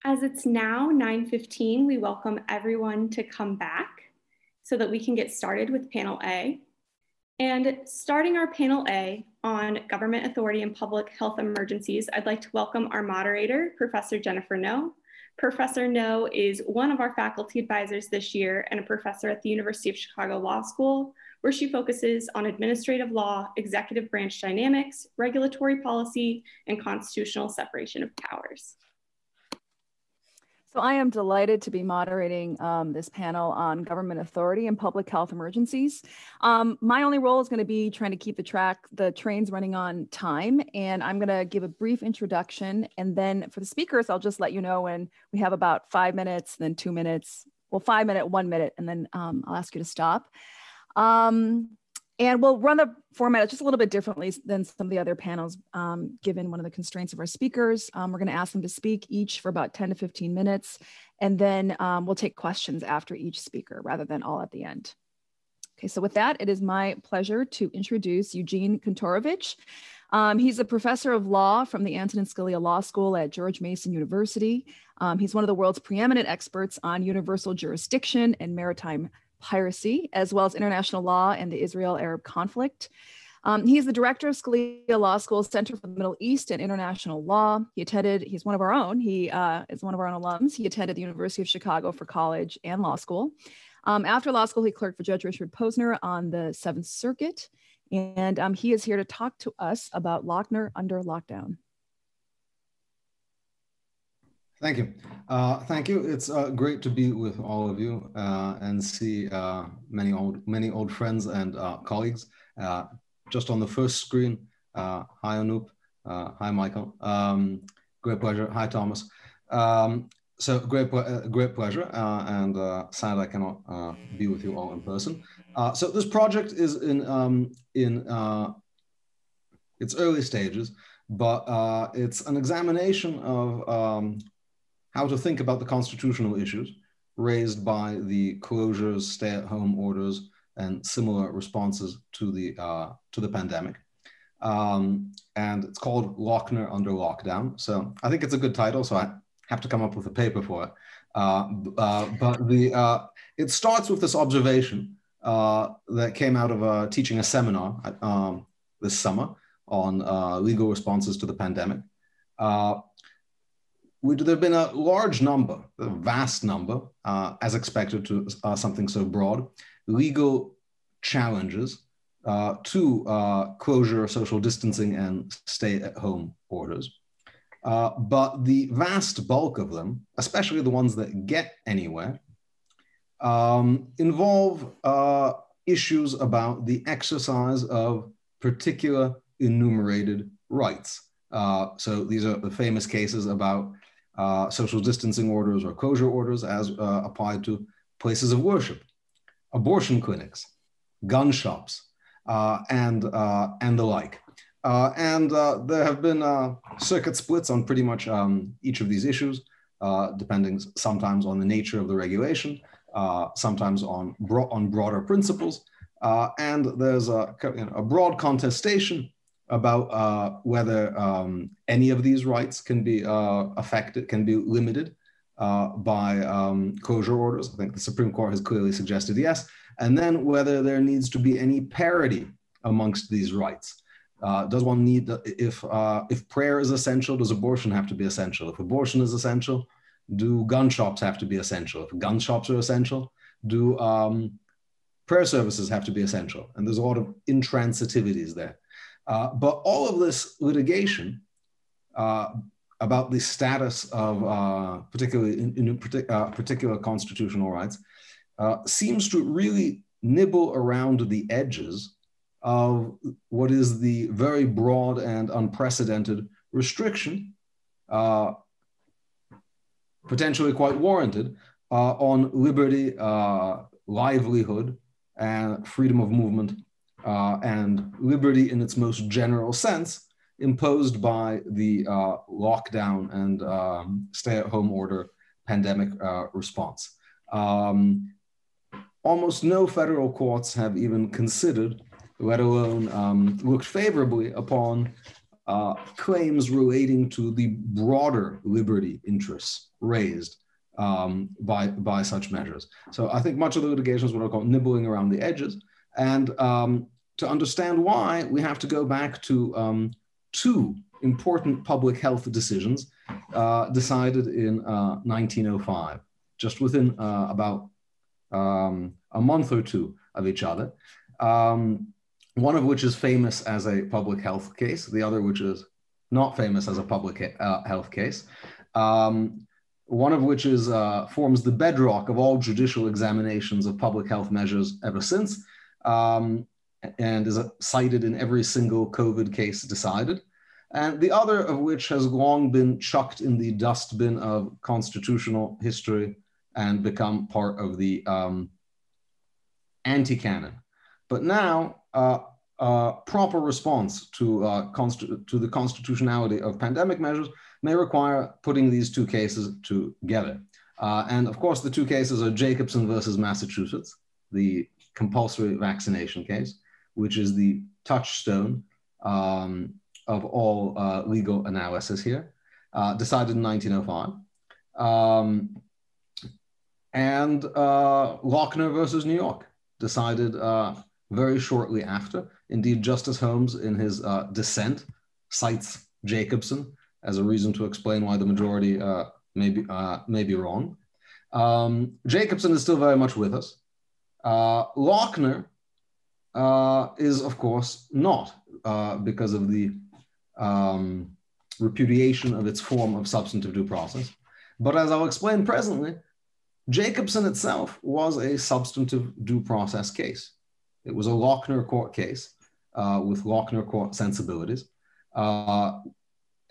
As it's now 9:15, we welcome everyone to come back so that we can get started with panel A. And starting our panel A on government authority and public health emergencies, I'd like to welcome our moderator, Professor Jennifer Ngo. Professor Ngo is one of our faculty advisors this year and a professor at the University of Chicago Law School, where she focuses on administrative law, executive branch dynamics, regulatory policy, and constitutional separation of powers. So I am delighted to be moderating this panel on government authority and public health emergencies. My only role is going to be trying to keep the trains running on time, and I'm going to give a brief introduction. And then for the speakers, I'll just let you know when we have about 5 minutes, then 2 minutes, well, 5 minutes, 1 minute, and then I'll ask you to stop. And we'll run the format just a little bit differently than some of the other panels, given one of the constraints of our speakers. We're going to ask them to speak each for about 10 to 15 minutes, and then we'll take questions after each speaker rather than all at the end. Okay, so with that, it is my pleasure to introduce Eugene Kantorovich. He's a professor of law from the Antonin Scalia Law School at George Mason University. He's one of the world's preeminent experts on universal jurisdiction and maritime piracy, as well as international law and the Israel-Arab conflict. He is the director of Scalia Law School's Center for the Middle East and International Law. He's one of our own. He is one of our own alums. He attended the University of Chicago for college and law school. After law school, he clerked for Judge Richard Posner on the Seventh Circuit. And he is here to talk to us about Lochner under lockdown. Thank you. Thank you. It's great to be with all of you and see many old friends and colleagues. Just on the first screen, hi Anoop, hi Michael. Great pleasure. Hi Thomas. So great pleasure, and sad I cannot be with you all in person. So this project is in its early stages, but it's an examination of how to think about the constitutional issues raised by the closures, stay-at-home orders, and similar responses to the pandemic. And it's called Lochner under lockdown. So I think it's a good title, so I have to come up with a paper for it. But it starts with this observation that came out of teaching a seminar this summer on legal responses to the pandemic. There have been a large number, a vast number, as expected to something so broad, legal challenges to closure, social distancing, and stay-at-home orders. But the vast bulk of them, especially the ones that get anywhere, involve issues about the exercise of particular enumerated rights. So these are the famous cases about social distancing orders or closure orders as applied to places of worship, abortion clinics, gun shops, and the like. There have been circuit splits on pretty much each of these issues, depending sometimes on the nature of the regulation, sometimes on broader principles, and there's a broad contestation about whether any of these rights can be affected, can be limited by closure orders. I think the Supreme Court has clearly suggested yes. And then whether there needs to be any parity amongst these rights. Does one need, if prayer is essential, does abortion have to be essential? If abortion is essential, do gun shops have to be essential? If gun shops are essential, do prayer services have to be essential? And there's a lot of intransitivities there. But all of this litigation about the status of particular constitutional rights seems to really nibble around the edges of what is the very broad and unprecedented restriction, potentially quite warranted, on liberty, livelihood, and freedom of movement, and liberty in its most general sense, imposed by the lockdown and stay-at-home order pandemic response. Almost no federal courts have even considered, let alone looked favorably upon claims relating to the broader liberty interests raised by such measures. So I think much of the litigation is what I call nibbling around the edges. And to understand why, we have to go back to two important public health decisions decided in 1905, just within about a month or two of each other. One of which is famous as a public health case, the other which is not famous as a public health case. One of which is forms the bedrock of all judicial examinations of public health measures ever since, and is cited in every single COVID case decided. And the other of which has long been chucked in the dustbin of constitutional history and become part of the anti-canon. But now, proper response to the constitutionality of pandemic measures may require putting these two cases together. And of course, the two cases are Jacobson versus Massachusetts, the compulsory vaccination case, which is the touchstone of all legal analysis here, decided in 1905. And Lochner versus New York, decided very shortly after. Indeed, Justice Holmes, in his dissent, cites Jacobson as a reason to explain why the majority may be wrong. Jacobson is still very much with us. Lochner is, of course, not, because of the repudiation of its form of substantive due process. But as I'll explain presently, Jacobson itself was a substantive due process case. It was a Lochner court case with Lochner court sensibilities.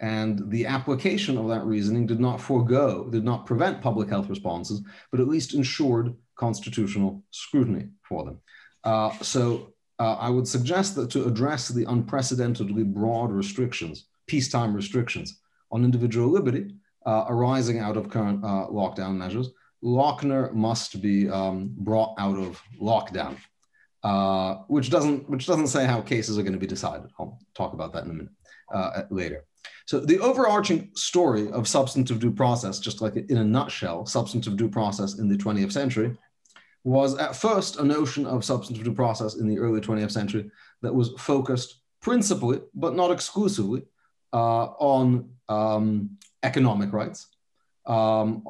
And the application of that reasoning did not prevent public health responses, but at least ensured constitutional scrutiny for them. So I would suggest that to address the unprecedentedly broad restrictions, peacetime restrictions on individual liberty arising out of current lockdown measures, Lochner must be brought out of lockdown, which doesn't say how cases are going to be decided. I'll talk about that in a minute later. So the overarching story of substantive due process, just like in a nutshell, substantive due process in the 20th century, was at first a notion of substantive due process in the early 20th century that was focused principally, but not exclusively, on economic rights, on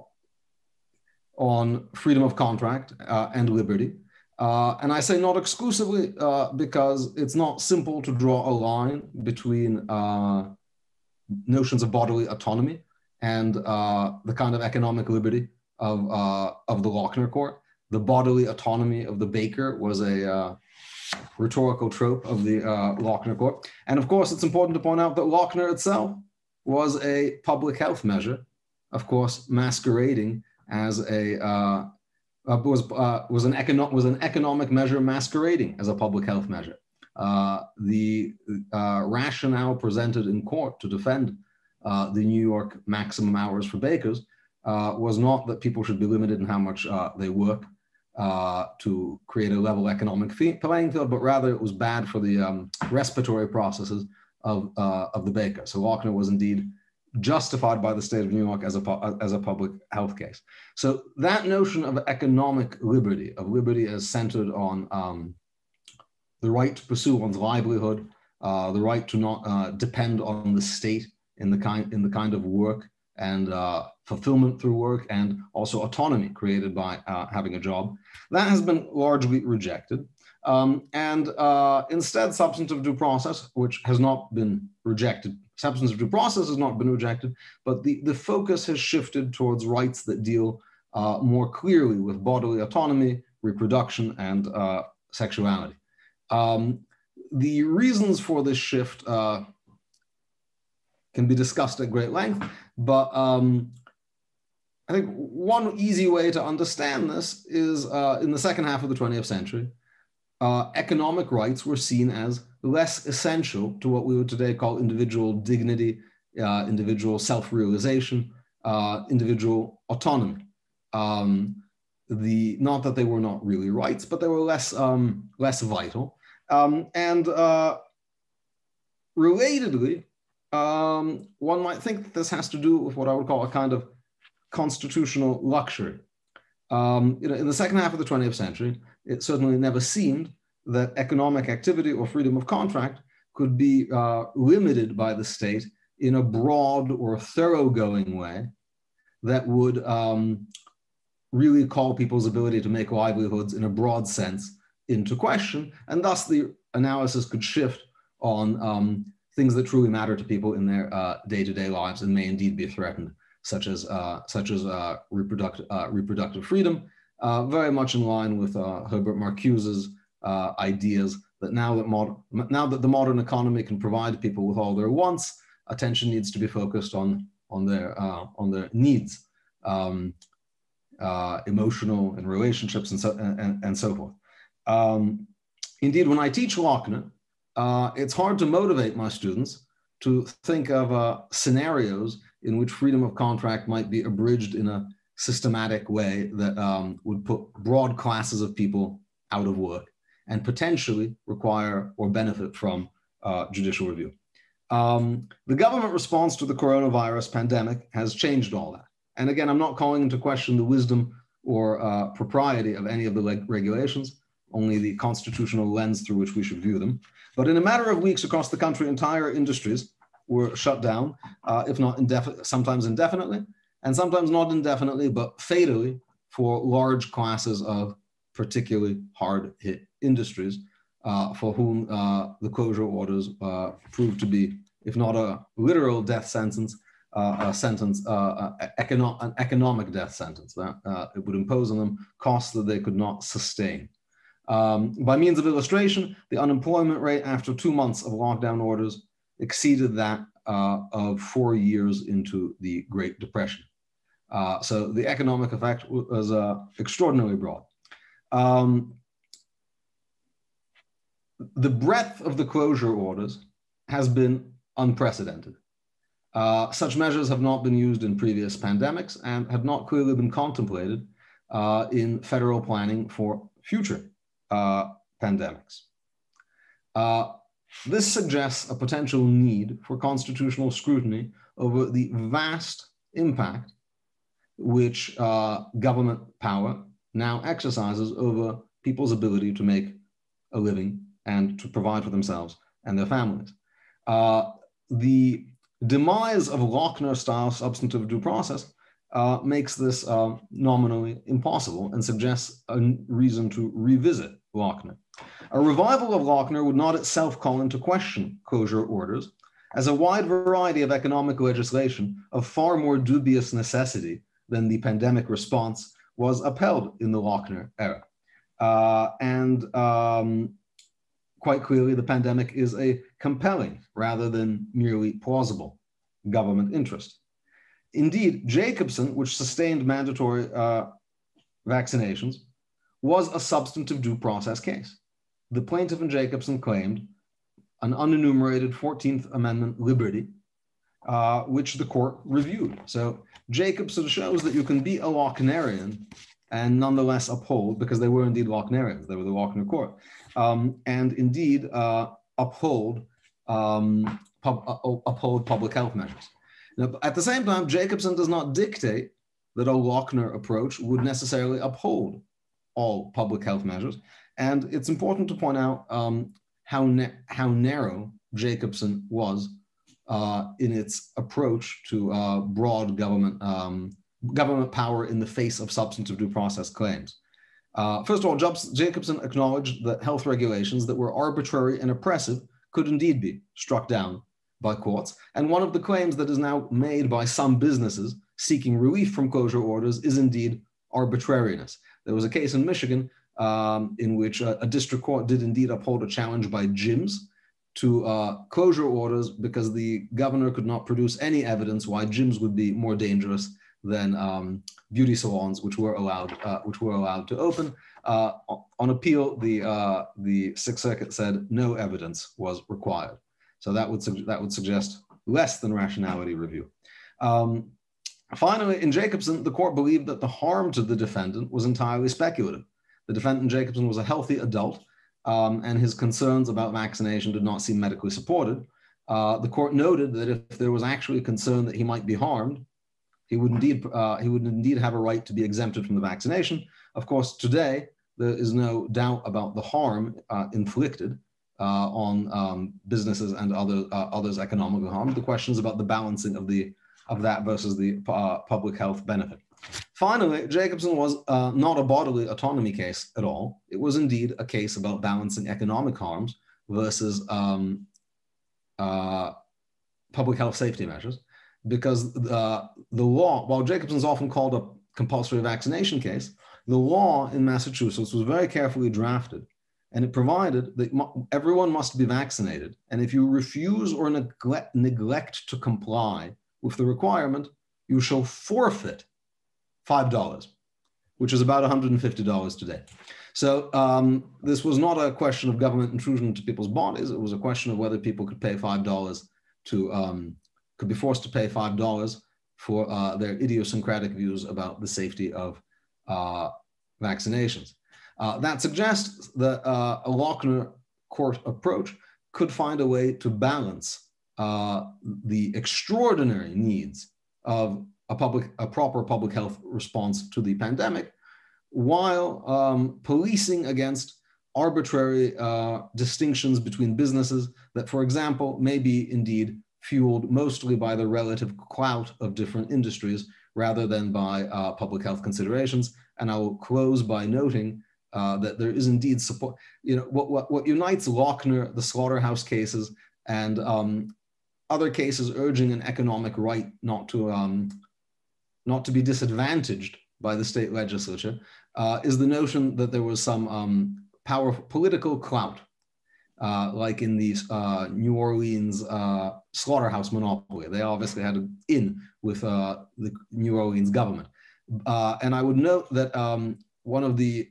freedom of contract and liberty. And I say not exclusively because it's not simple to draw a line between notions of bodily autonomy and the kind of economic liberty of the Lochner court. The bodily autonomy of the baker was a rhetorical trope of the Lochner court. And of course, it's important to point out that Lochner itself was a public health measure, of course, masquerading as was an economic measure masquerading as a public health measure. The rationale presented in court to defend the New York maximum hours for bakers was not that people should be limited in how much they work to create a level economic playing field, but rather it was bad for the respiratory processes of the baker. So Lochner was indeed justified by the state of New York as a public health case. So that notion of economic liberty, of liberty as centered on the right to pursue one's livelihood, the right to not depend on the state in the kind of work and fulfillment through work, and also autonomy created by having a job, that has been largely rejected. Instead, substantive due process, which has not been rejected, substantive due process has not been rejected, but the focus has shifted towards rights that deal more clearly with bodily autonomy, reproduction, and sexuality. The reasons for this shift can be discussed at great length, but I think one easy way to understand this is in the second half of the 20th century, economic rights were seen as less essential to what we would today call individual dignity, individual self-realization, individual autonomy. Not that they were not really rights, but they were less vital. Relatedly, One might think that this has to do with what I would call a kind of constitutional luxury. In the second half of the 20th century, it certainly never seemed that economic activity or freedom of contract could be limited by the state in a broad or thoroughgoing way that would really call people's ability to make livelihoods in a broad sense into question, and thus the analysis could shift on things that truly matter to people in their day-to-day lives and may indeed be threatened, such as reproductive freedom, very much in line with Herbert Marcuse's ideas that now that the modern economy can provide people with all their wants, attention needs to be focused on their needs, emotional and relationships and so forth. Indeed, when I teach Lochner, it's hard to motivate my students to think of scenarios in which freedom of contract might be abridged in a systematic way that would put broad classes of people out of work and potentially require or benefit from judicial review. The government response to the coronavirus pandemic has changed all that. And again, I'm not calling into question the wisdom or propriety of any of the regulations, only the constitutional lens through which we should view them. But in a matter of weeks across the country, entire industries were shut down, if not sometimes indefinitely, and sometimes not indefinitely, but fatally for large classes of particularly hard-hit industries for whom the closure orders proved to be, if not a literal death sentence, an economic death sentence that it would impose on them costs that they could not sustain. By means of illustration, the unemployment rate after 2 months of lockdown orders exceeded that of 4 years into the Great Depression. So the economic effect was extraordinarily broad. The breadth of the closure orders has been unprecedented. Such measures have not been used in previous pandemics and have not clearly been contemplated in federal planning for future pandemics. This suggests a potential need for constitutional scrutiny over the vast impact which government power now exercises over people's ability to make a living and to provide for themselves and their families. The demise of Lochner-style substantive due process makes this nominally impossible and suggests a reason to revisit Lochner. A revival of Lochner would not itself call into question closure orders, as a wide variety of economic legislation of far more dubious necessity than the pandemic response was upheld in the Lochner era. Quite clearly, the pandemic is a compelling rather than merely plausible government interest. Indeed, Jacobson, which sustained mandatory vaccinations, was a substantive due process case. The plaintiff in Jacobson claimed an unenumerated 14th Amendment liberty, which the court reviewed. So Jacobson shows that you can be a Lochnerian and nonetheless uphold, because they were indeed Lochnerians, they were the Lochner court, and indeed uphold public health measures. Now, at the same time, Jacobson does not dictate that a Lochner approach would necessarily uphold all public health measures. And it's important to point out how narrow Jacobson was in its approach to broad government power in the face of substantive due process claims. First of all, Jacobson acknowledged that health regulations that were arbitrary and oppressive could indeed be struck down by courts. And one of the claims that is now made by some businesses seeking relief from closure orders is indeed arbitrariness. There was a case in Michigan in which a district court did indeed uphold a challenge by gyms to closure orders because the governor could not produce any evidence why gyms would be more dangerous than beauty salons, which were allowed to open. On appeal, the Sixth Circuit said no evidence was required. So that would suggest less than rationality review. Finally, in Jacobson, the court believed that the harm to the defendant was entirely speculative. The defendant in Jacobson was a healthy adult, and his concerns about vaccination did not seem medically supported. The court noted that if there was actually a concern that he might be harmed, he would indeed have a right to be exempted from the vaccination. Of course, today, there is no doubt about the harm inflicted on businesses and others economically harmed. The question is about the balancing of that versus the public health benefit. Finally, Jacobson was not a bodily autonomy case at all. It was indeed a case about balancing economic harms versus public health safety measures, because the law, while Jacobson's often called a compulsory vaccination case, the law in Massachusetts was very carefully drafted, and it provided that everyone must be vaccinated. And if you refuse or neglect to comply with the requirement, you shall forfeit $5, which is about $150 today. So this was not a question of government intrusion into people's bodies. It was a question of whether people could pay $5 could be forced to pay $5 for their idiosyncratic views about the safety of vaccinations. That suggests that a Lochner court approach could find a way to balance the extraordinary needs of a proper public health response to the pandemic, while policing against arbitrary distinctions between businesses that, for example, may be indeed fueled mostly by the relative clout of different industries rather than by public health considerations. And I will close by noting that there is indeed support. You know, what unites Lochner, the slaughterhouse cases, and other cases urging an economic right not to be disadvantaged by the state legislature is the notion that there was some powerful political clout, like in the New Orleans slaughterhouse monopoly. They obviously had an in with the New Orleans government. And I would note that one of the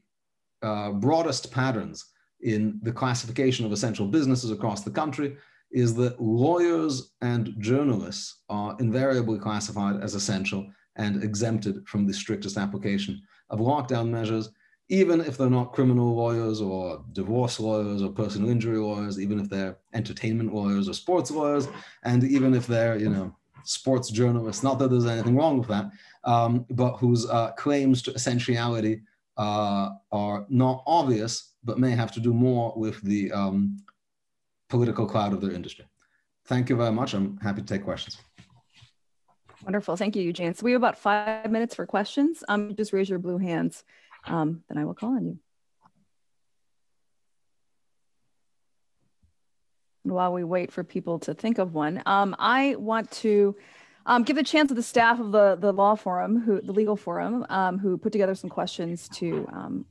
broadest patterns in the classification of essential businesses across the country is that lawyers and journalists are invariably classified as essential and exempted from the strictest application of lockdown measures, even if they're not criminal lawyers or divorce lawyers or personal injury lawyers, even if they're entertainment lawyers or sports lawyers, and even if they're, you know, sports journalists. Not that there's anything wrong with that, but whose claims to essentiality are not obvious, but may have to do more with the political cloud of their industry. Thank you very much. I'm happy to take questions. Wonderful. Thank you, Eugene. So we have about 5 minutes for questions. Just raise your blue hands, then I will call on you. And while we wait for people to think of one, I want to give a chance to the staff of the law forum, the legal forum, who put together some questions to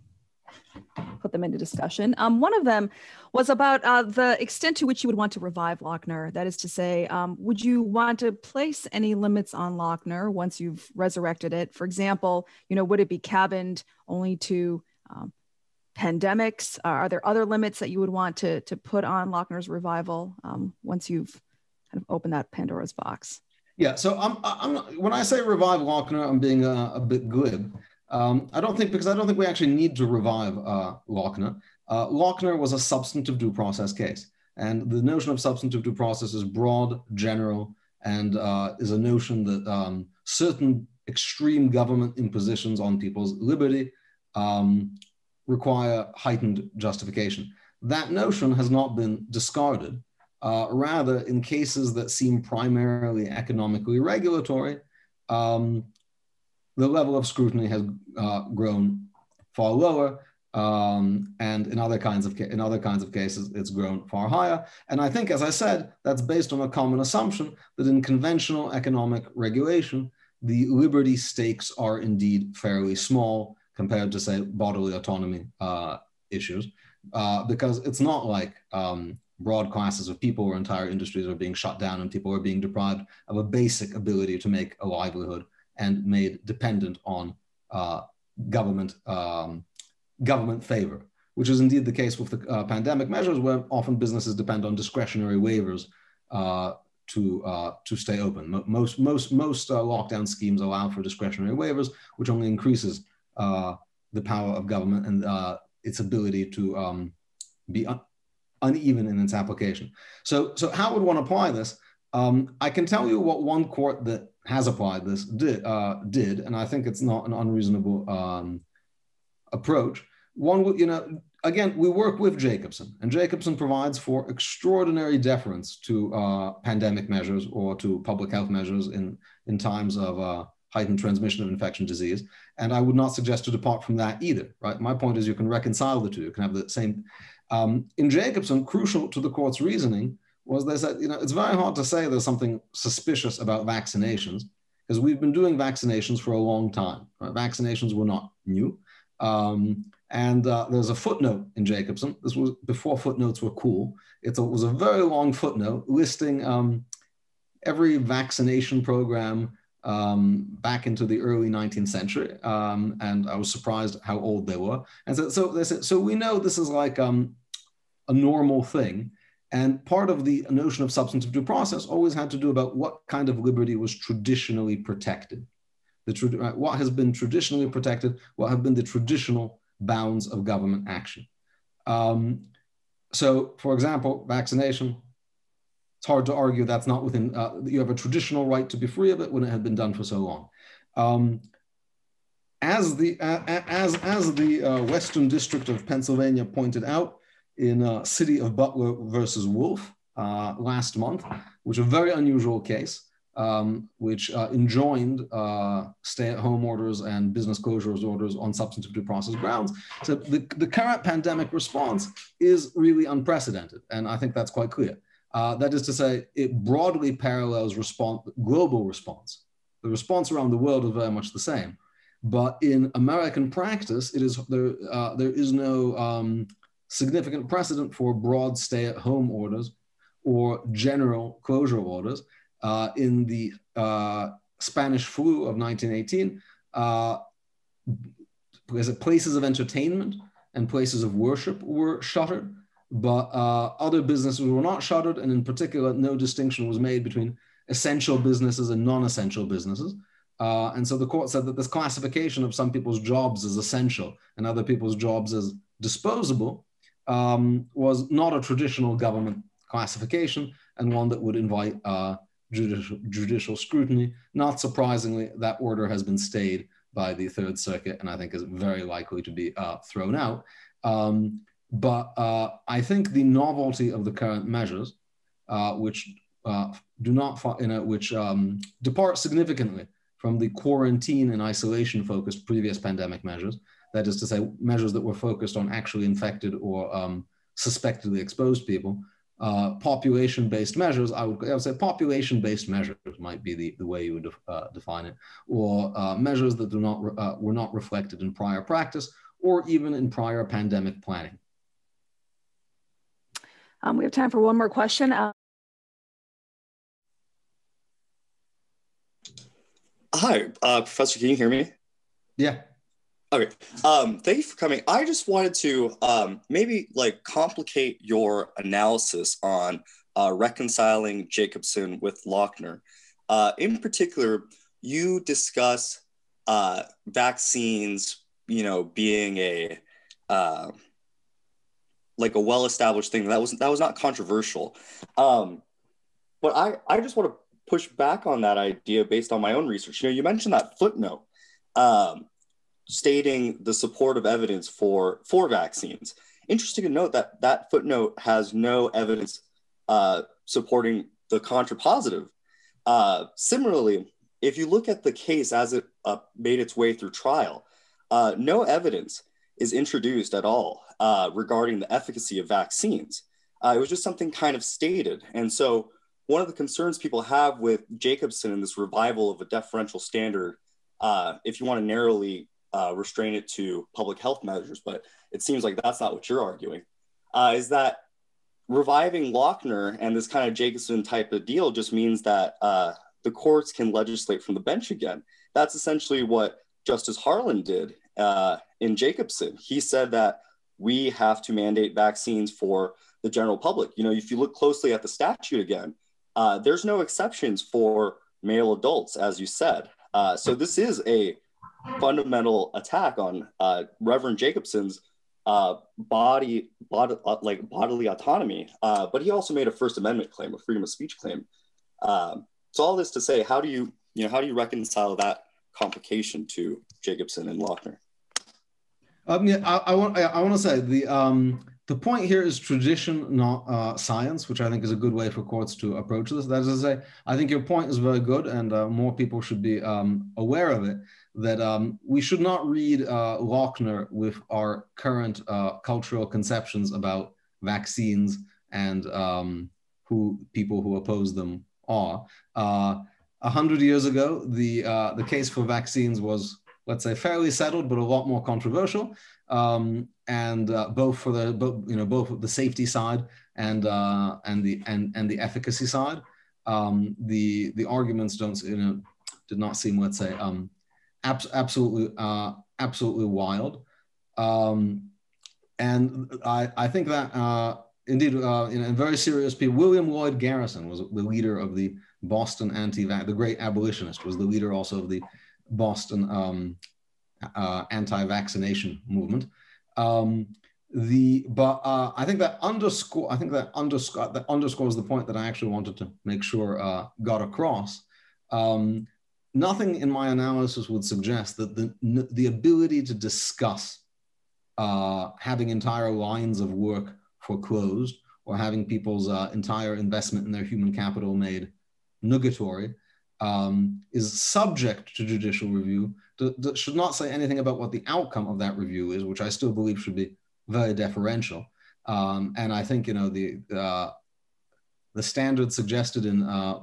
put them into discussion. One of them was about the extent to which you would want to revive Lochner. That is to say, would you want to place any limits on Lochner once you've resurrected it? For example, you know, would it be cabined only to pandemics? Are there other limits that you would want to put on Lochner's revival once you've kind of opened that Pandora's box? Yeah, so when I say revive Lochner, I'm being a bit glib. I don't think we actually need to revive Lochner. Lochner was a substantive due process case. And the notion of substantive due process is broad, general, and is a notion that certain extreme government impositions on people's liberty require heightened justification. That notion has not been discarded. Rather, in cases that seem primarily economically regulatory, the level of scrutiny has grown far lower, and in other kinds of cases, it's grown far higher. And I think, as I said, that's based on a common assumption that in conventional economic regulation, the liberty stakes are indeed fairly small compared to, say, bodily autonomy issues, because it's not like broad classes of people or entire industries are being shut down and people are being deprived of a basic ability to make a livelihood and made dependent on government favor, which is indeed the case with the pandemic measures, where often businesses depend on discretionary waivers to stay open. Most lockdown schemes allow for discretionary waivers, which only increases the power of government and its ability to be uneven in its application. So how would one apply this? I can tell you what one court that has applied this did, and I think it's not an unreasonable approach. One would, again, we work with Jacobson, and Jacobson provides for extraordinary deference to pandemic measures or to public health measures in times of heightened transmission of infection disease. And I would not suggest to depart from that either, right? My point is you can reconcile the two. You can have the same. In Jacobson, crucial to the court's reasoning was they said, it's very hard to say there's something suspicious about vaccinations because we've been doing vaccinations for a long time. Right? Vaccinations were not new. And there's a footnote in Jacobson. This was before footnotes were cool. It was a very long footnote listing every vaccination program back into the early 19th century. And I was surprised how old they were. And so they said, so we know this is like a normal thing. And part of the notion of substantive due process always had to do about what kind of liberty was traditionally protected. What has been traditionally protected, what have been the traditional bounds of government action. So, for example, vaccination, it's hard to argue that's not within, you have a traditional right to be free of it when it had been done for so long. As the Western District of Pennsylvania pointed out in City of Butler versus Wolf last month, which was a very unusual case, which enjoined stay-at-home orders and business closures orders on substantive due process grounds. So the current pandemic response is really unprecedented, and I think that's quite clear. That is to say, it broadly parallels global response. The response around the world is very much the same, but in American practice, there is no significant precedent for broad stay-at-home orders or general closure orders. In the Spanish flu of 1918, places of entertainment and places of worship were shuttered, but other businesses were not shuttered, and in particular, no distinction was made between essential businesses and non-essential businesses. And so the court said that this classification of some people's jobs as essential and other people's jobs as disposable was not a traditional government classification and one that would invite judicial scrutiny. Not surprisingly, that order has been stayed by the Third Circuit and I think is very likely to be thrown out. But I think the novelty of the current measures, which depart significantly from the quarantine and isolation focused previous pandemic measures, that is to say, measures that were focused on actually infected or suspectedly exposed people. Population-based measures, I would say population-based measures might be the way you would define it, or measures that were not reflected in prior practice or even in prior pandemic planning. We have time for one more question. Hi, Professor, can you hear me? Yeah. Okay, thank you for coming. I just wanted to maybe complicate your analysis on reconciling Jacobson with Lochner. In particular, you discuss vaccines, being a well-established thing. That was not controversial. But I just want to push back on that idea based on my own research. You mentioned that footnote stating the supportive evidence for vaccines. Interesting to note that that footnote has no evidence supporting the contrapositive. Similarly, if you look at the case as it made its way through trial, no evidence is introduced at all regarding the efficacy of vaccines. It was just something kind of stated. And so one of the concerns people have with Jacobson and this revival of a deferential standard, if you want to narrowly restrain it to public health measures, but it seems like that's not what you're arguing, is that reviving Lochner and this kind of Jacobson type of deal just means that the courts can legislate from the bench again. That's essentially what Justice Harlan did in Jacobson. He said that we have to mandate vaccines for the general public. If you look closely at the statute again, there's no exceptions for male adults, as you said. So this is a fundamental attack on Reverend Jacobson's bodily autonomy, but he also made a First Amendment claim, a freedom of speech claim. So all this to say, how do you reconcile that complication to Jacobson and Lochner? I want to say the point here is tradition, not science, which I think is a good way for courts to approach this. That is to say, I think your point is very good, and more people should be aware of it. That we should not read Lochner with our current cultural conceptions about vaccines and who people who oppose them are. 100 years ago, the case for vaccines was, let's say, fairly settled, but a lot more controversial, and both the safety side and the efficacy side. The arguments did not seem, let's say, absolutely wild, and I think that indeed, in very serious people, William Lloyd Garrison was the leader of the Boston the great abolitionist, was the leader also of the Boston anti-vaccination movement. I think that underscores the point that I actually wanted to make sure got across. Nothing in my analysis would suggest that the ability to discuss having entire lines of work foreclosed or having people's entire investment in their human capital made nugatory is subject to judicial review, should not say anything about what the outcome of that review is, which I still believe should be very deferential. And I think the standard suggested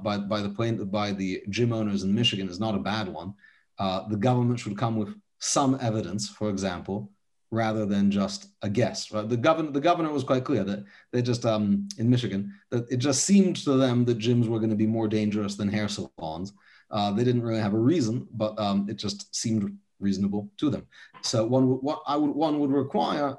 by the gym owners in Michigan is not a bad one. The government should come with some evidence, for example, rather than just a guess. Right? The governor was quite clear that they just in Michigan that it just seemed to them that gyms were going to be more dangerous than hair salons. They didn't really have a reason, but it just seemed reasonable to them. So one would require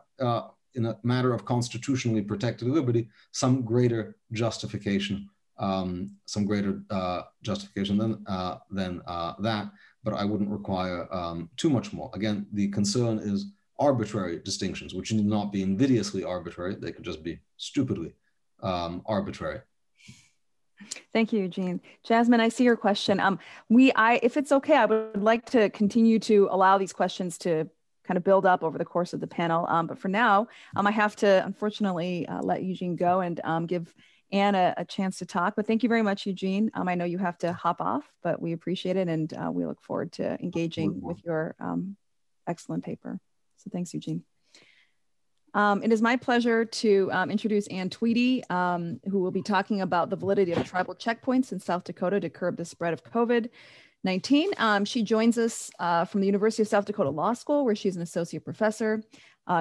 in a matter of constitutionally protected liberty some greater justification, than that. But I wouldn't require too much more. Again, the concern is arbitrary distinctions, which need not be invidiously arbitrary. They could just be stupidly arbitrary. Thank you, Eugene. Jasmine, I see your question. If it's okay, I would like to continue to allow these questions to kind of build up over the course of the panel. But for now, I have to unfortunately let Eugene go and give Anne a chance to talk. But thank you very much, Eugene. I know you have to hop off, but we appreciate it. And we look forward to engaging with your excellent paper. So thanks, Eugene. It is my pleasure to introduce Anne Tweedy, who will be talking about the validity of tribal checkpoints in South Dakota to curb the spread of COVID-19. She joins us from the University of South Dakota Law School, where she's an associate professor.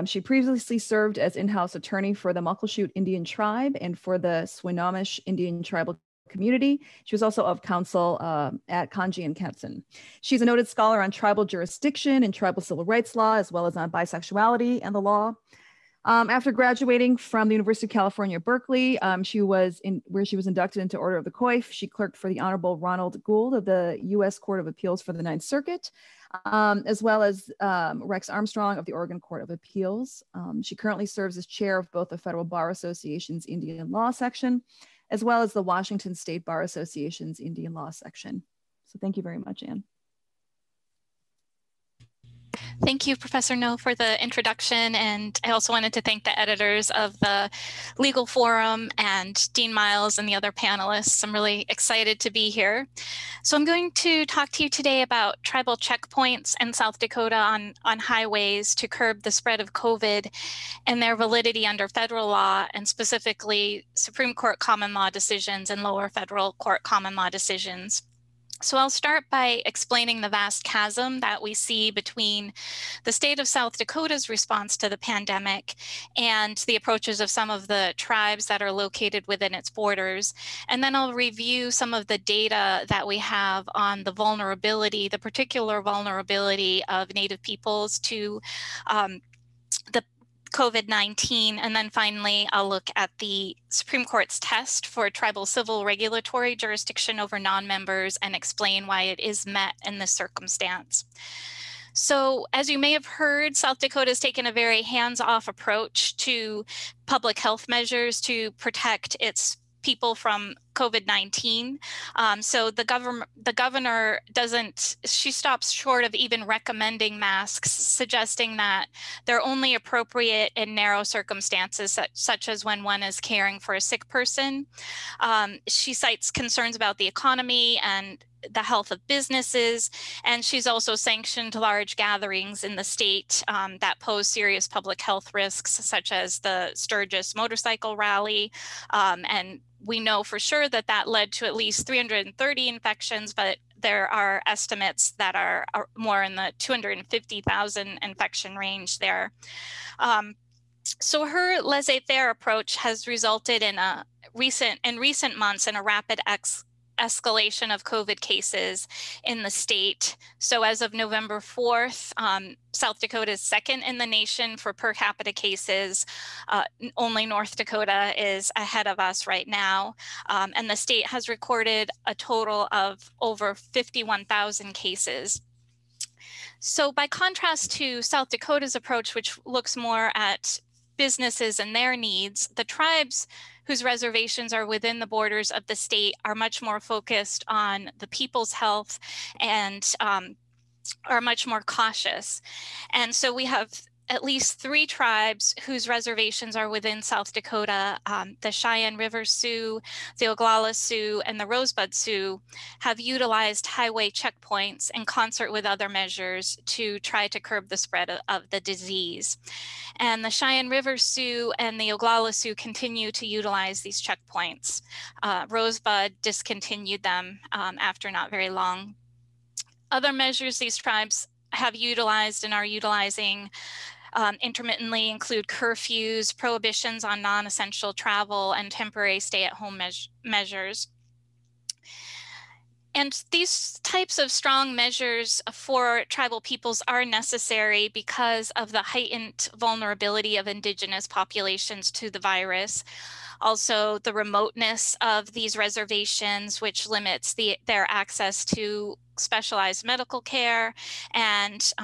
She previously served as in-house attorney for the Muckleshoot Indian Tribe and for the Swinomish Indian Tribal Community. She was also of counsel at Kanji and Ketson. She's a noted scholar on tribal jurisdiction and tribal civil rights law, as well as on bisexuality and the law. After graduating from the University of California, Berkeley, where she was inducted into Order of the Coif. She clerked for the Honorable Ronald Gould of the U.S. Court of Appeals for the Ninth Circuit, as well as Rex Armstrong of the Oregon Court of Appeals. She currently serves as chair of both the Federal Bar Association's Indian Law section, as well as the Washington State Bar Association's Indian Law section. So thank you very much, Anne. Thank you, Professor No, for the introduction. And I also wanted to thank the editors of the Legal Forum and Dean Miles and the other panelists. I'm really excited to be here. So I'm going to talk to you today about tribal checkpoints in South Dakota on highways to curb the spread of COVID and their validity under federal law, and specifically Supreme Court common law decisions and lower federal court common law decisions. So I'll start by explaining the vast chasm that we see between the state of South Dakota's response to the pandemic and the approaches of some of the tribes that are located within its borders. And then I'll review some of the data that we have on the vulnerability, the particular vulnerability of Native peoples to the COVID-19. And then finally, I'll look at the Supreme Court's test for tribal civil regulatory jurisdiction over non-members and explain why it is met in this circumstance. So as you may have heard, South Dakota has taken a very hands-off approach to public health measures to protect its people from COVID-19. So the governor she stops short of even recommending masks, suggesting that they're only appropriate in narrow circumstances, such as when one is caring for a sick person. She cites concerns about the economy and the health of businesses, and she's also sanctioned large gatherings in the state that pose serious public health risks, such as the Sturgis motorcycle rally. And we know for sure that that led to at least 330 infections, but there are estimates that are more in the 250,000 infection range there. So her laissez-faire approach has resulted in recent months in a rapid escalation of COVID cases in the state. So as of November 4th, South Dakota is second in the nation for per capita cases. Only North Dakota is ahead of us right now. And the state has recorded a total of over 51,000 cases. So by contrast to South Dakota's approach, which looks more at businesses and their needs, the tribes whose reservations are within the borders of the state are much more focused on the people's health and are much more cautious. And so we have at least 3 tribes whose reservations are within South Dakota. The Cheyenne River Sioux, the Oglala Sioux, and the Rosebud Sioux have utilized highway checkpoints in concert with other measures to try to curb the spread of the disease. And the Cheyenne River Sioux and the Oglala Sioux continue to utilize these checkpoints. Rosebud discontinued them after not very long. Other measures these tribes have utilized and are utilizing intermittently include curfews, prohibitions on non-essential travel, and temporary stay-at-home measures. And these types of strong measures for tribal peoples are necessary because of the heightened vulnerability of indigenous populations to the virus. Also, the remoteness of these reservations, which limits their access to specialized medical care, and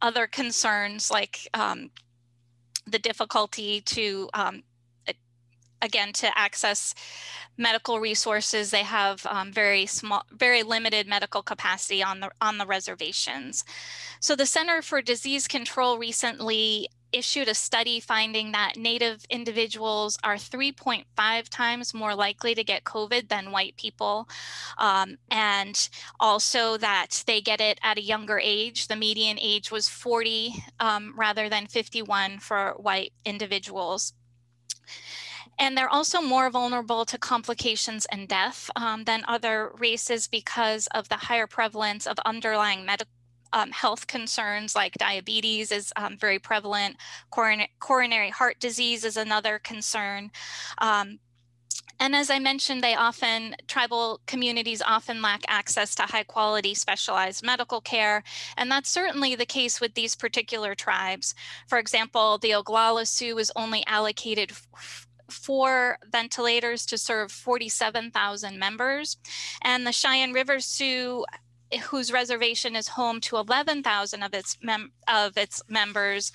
other concerns like the difficulty to, again, to access medical resources. They have very limited medical capacity on the reservations. So the Center for Disease Control recently issued a study finding that Native individuals are 3.5 times more likely to get COVID than white people, and also that they get it at a younger age. The median age was 40 rather than 51 for white individuals. And they're also more vulnerable to complications and death than other races because of the higher prevalence of underlying health concerns like diabetes is very prevalent. Coronary heart disease is another concern. And as I mentioned, tribal communities often lack access to high quality specialized medical care. And that's certainly the case with these particular tribes. For example, the Oglala Sioux is only allocated 4 ventilators to serve 47,000 members. And the Cheyenne River Sioux, whose reservation is home to 11,000 of its members,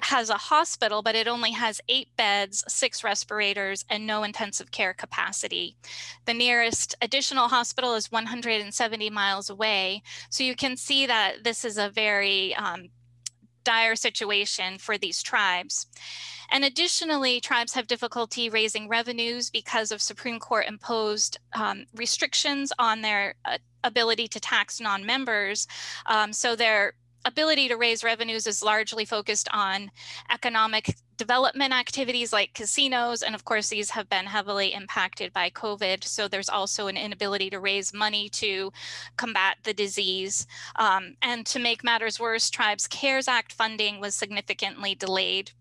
has a hospital, but it only has 8 beds, 6 respirators, and no intensive care capacity. The nearest additional hospital is 170 miles away. So you can see that this is a very dire situation for these tribes. And additionally, tribes have difficulty raising revenues because of Supreme Court imposed restrictions on their ability to tax non-members. So their ability to raise revenues is largely focused on economic development activities like casinos. And of course, these have been heavily impacted by COVID. So there's also an inability to raise money to combat the disease. And to make matters worse, Tribes CARES Act funding was significantly delayed.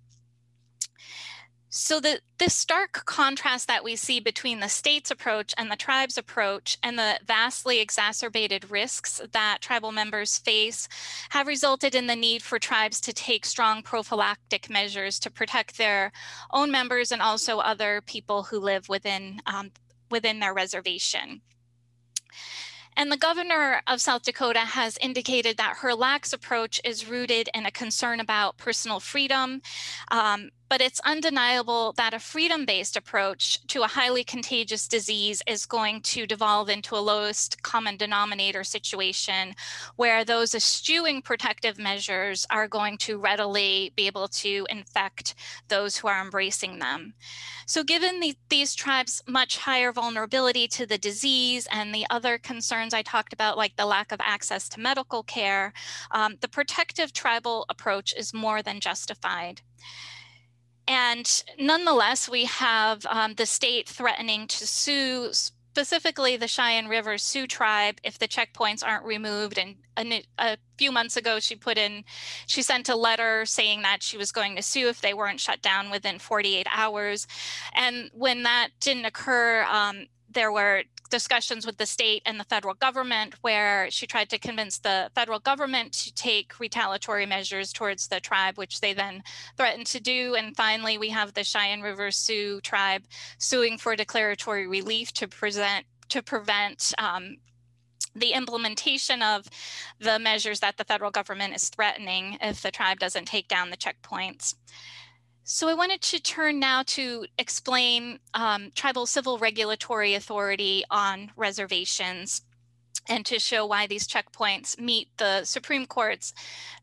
So this stark contrast that we see between the state's approach and the tribe's approach and the vastly exacerbated risks that tribal members face have resulted in the need for tribes to take strong prophylactic measures to protect their own members and also other people who live within their reservation. And the governor of South Dakota has indicated that her lax approach is rooted in a concern about personal freedom, but it's undeniable that a freedom-based approach to a highly contagious disease is going to devolve into a lowest common denominator situation where those eschewing protective measures are going to readily be able to infect those who are embracing them. So given these tribes' much higher vulnerability to the disease and the other concerns I talked about, like the lack of access to medical care, the protective tribal approach is more than justified. And nonetheless, we have the state threatening to sue specifically the Cheyenne River Sioux tribe if the checkpoints aren't removed. And a few months ago, she sent a letter saying that she was going to sue if they weren't shut down within 48 hours. And when that didn't occur, there were discussions with the state and the federal government where she tried to convince the federal government to take retaliatory measures towards the tribe, which they then threatened to do. And finally, we have the Cheyenne River Sioux tribe suing for declaratory relief to prevent the implementation of the measures that the federal government is threatening if the tribe doesn't take down the checkpoints. So I wanted to turn now to explain tribal civil regulatory authority on reservations and to show why these checkpoints meet the Supreme Court's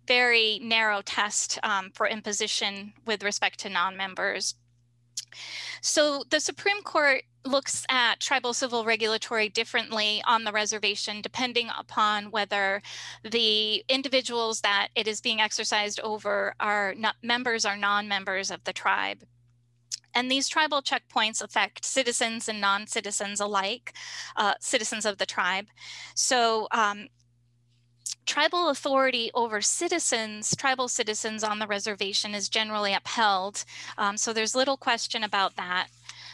very narrow test for imposition with respect to non-members. So the Supreme Court looks at tribal civil regulatory differently on the reservation, depending upon whether the individuals that it is being exercised over are not members or non-members of the tribe. And these tribal checkpoints affect citizens and non-citizens alike, citizens of the tribe. So tribal authority over tribal citizens on the reservation is generally upheld. So there's little question about that.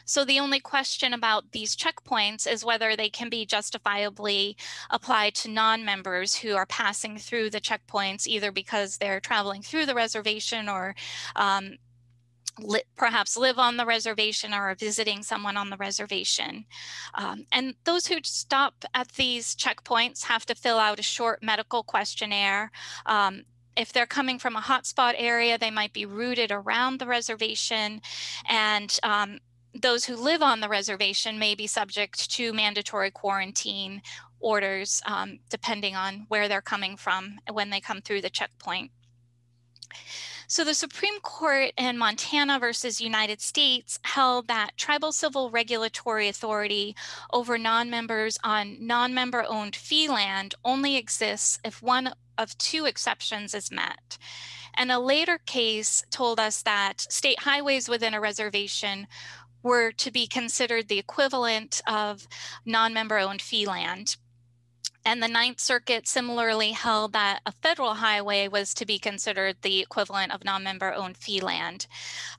So the only question about these checkpoints is whether they can be justifiably applied to non-members who are passing through the checkpoints, either because they're traveling through the reservation or perhaps live on the reservation or are visiting someone on the reservation. And those who stop at these checkpoints have to fill out a short medical questionnaire. If they're coming from a hotspot area, they might be routed around the reservation, and those who live on the reservation may be subject to mandatory quarantine orders, depending on where they're coming from when they come through the checkpoint. So the Supreme Court in Montana versus United States held that tribal civil regulatory authority over non-members on non-member owned fee land only exists if one of two exceptions is met. And a later case told us that state highways within a reservation were to be considered the equivalent of non-member owned fee land. And the Ninth Circuit similarly held that a federal highway was to be considered the equivalent of non-member owned fee land.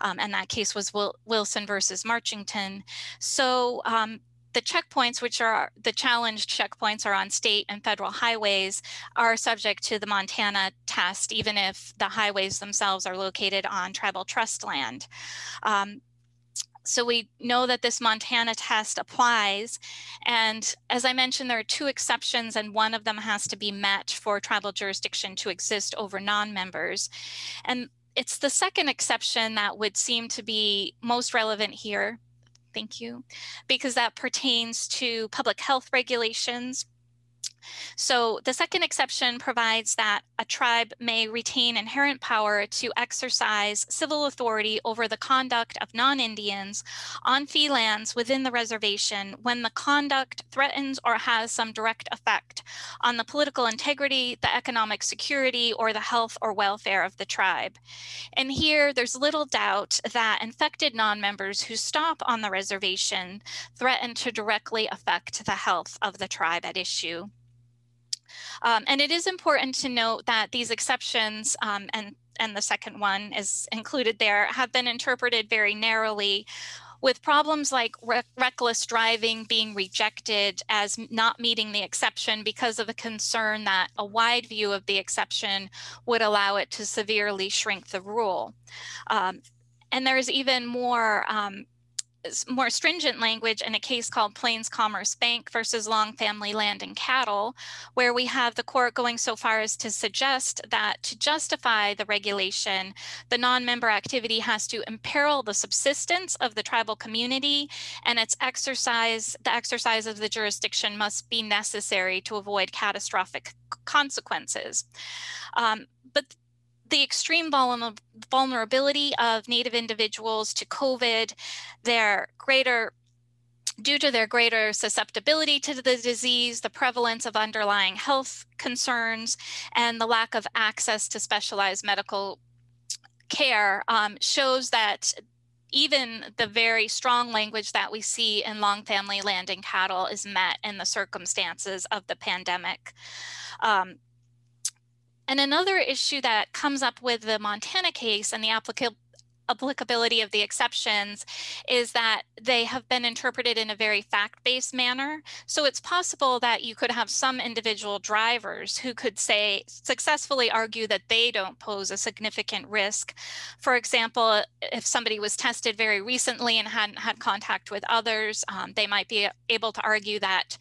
And that case was Wilson versus Marchington. So the checkpoints, which are the challenged checkpoints, are on state and federal highways, are subject to the Montana test, even if the highways themselves are located on tribal trust land. So we know that this Montana test applies. And as I mentioned, there are two exceptions, and one of them has to be met for tribal jurisdiction to exist over non-members. And it's the second exception that would seem to be most relevant here. Thank you. Because that pertains to public health regulations. So the second exception provides that a tribe may retain inherent power to exercise civil authority over the conduct of non-Indians on fee lands within the reservation when the conduct threatens or has some direct effect on the political integrity, the economic security, or the health or welfare of the tribe. And here there's little doubt that infected non-members who stop on the reservation threaten to directly affect the health of the tribe at issue. And it is important to note that these exceptions, and the second one is included there, have been interpreted very narrowly, with problems like reckless driving being rejected as not meeting the exception because of a concern that a wide view of the exception would allow it to severely shrink the rule. And there's even more more stringent language in a case called Plains Commerce Bank versus Long Family Land and Cattle, where we have the court going so far as to suggest that to justify the regulation, the non-member activity has to imperil the subsistence of the tribal community, and the exercise of the jurisdiction must be necessary to avoid catastrophic consequences. But the extreme vulnerability of Native individuals to COVID, due to their greater susceptibility to the disease, the prevalence of underlying health concerns, and the lack of access to specialized medical care, shows that even the very strong language that we see in Long Family Land and Cattle is met in the circumstances of the pandemic. And another issue that comes up with the Montana case and the applicability of the exceptions is that they have been interpreted in a very fact-based manner. So it's possible that you could have some individual drivers who could successfully argue that they don't pose a significant risk. For example, if somebody was tested very recently and hadn't had contact with others, they might be able to argue that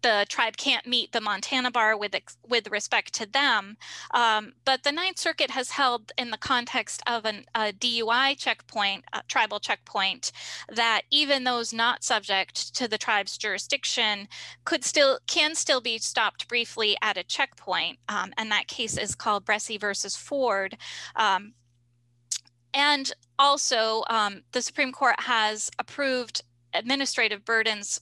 the tribe can't meet the Montana bar with respect to them. But the Ninth Circuit has held in the context of a DUI checkpoint, a tribal checkpoint, that even those not subject to the tribe's jurisdiction can still be stopped briefly at a checkpoint. And that case is called Bressie versus Ford. And also the Supreme Court has approved administrative burdens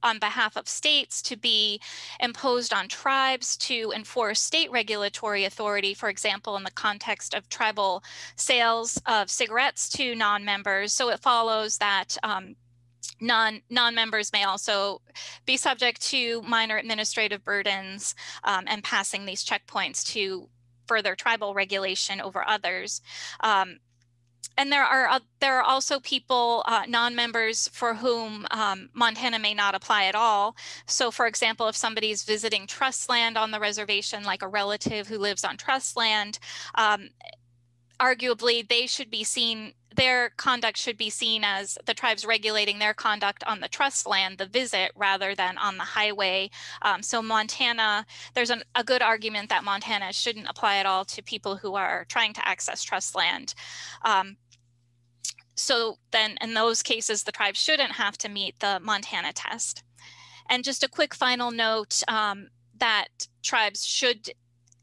on behalf of states to be imposed on tribes to enforce state regulatory authority, for example, in the context of tribal sales of cigarettes to non-members. So it follows that non-members may also be subject to minor administrative burdens and passing these checkpoints to further tribal regulation over others. And there are also people, non-members, for whom Montana may not apply at all. So for example, if somebody's visiting trust land on the reservation, like a relative who lives on trust land, arguably their conduct should be seen as the tribes regulating their conduct on the trust land, the visit, rather than on the highway. So Montana, there's a good argument that Montana shouldn't apply at all to people who are trying to access trust land. So then in those cases, the tribe shouldn't have to meet the Montana test. And just a quick final note that tribes should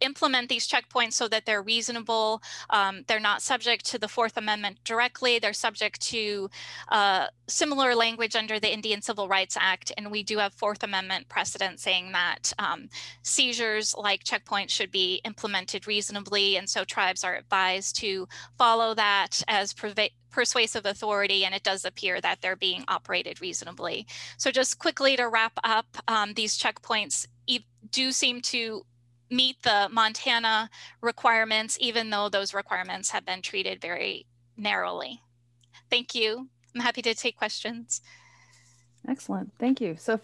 implement these checkpoints so that they're reasonable. They're not subject to the Fourth Amendment directly. They're subject to similar language under the Indian Civil Rights Act. And we do have Fourth Amendment precedent saying that seizures like checkpoints should be implemented reasonably. And so tribes are advised to follow that as persuasive authority, and it does appear that they're being operated reasonably. So just quickly to wrap up, these checkpoints do seem to meet the Montana requirements, even though those requirements have been treated very narrowly. Thank you. I'm happy to take questions. Excellent. Thank you. So if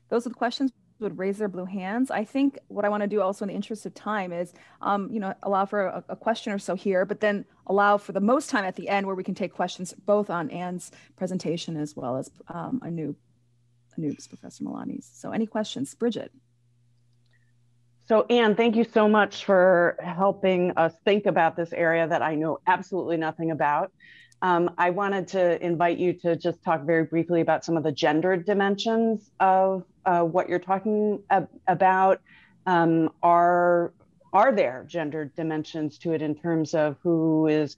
those with questions would raise their blue hands. I think what I want to do also in the interest of time is, allow for a question or so here, but then allow for the most time at the end where we can take questions both on Anne's presentation as well as Anoop's, Professor Milani's. So any questions? Bridget. So Anne, thank you so much for helping us think about this area that I know absolutely nothing about. I wanted to invite you to just talk very briefly about some of the gendered dimensions of what you're talking about. Are there gendered dimensions to it in terms of who is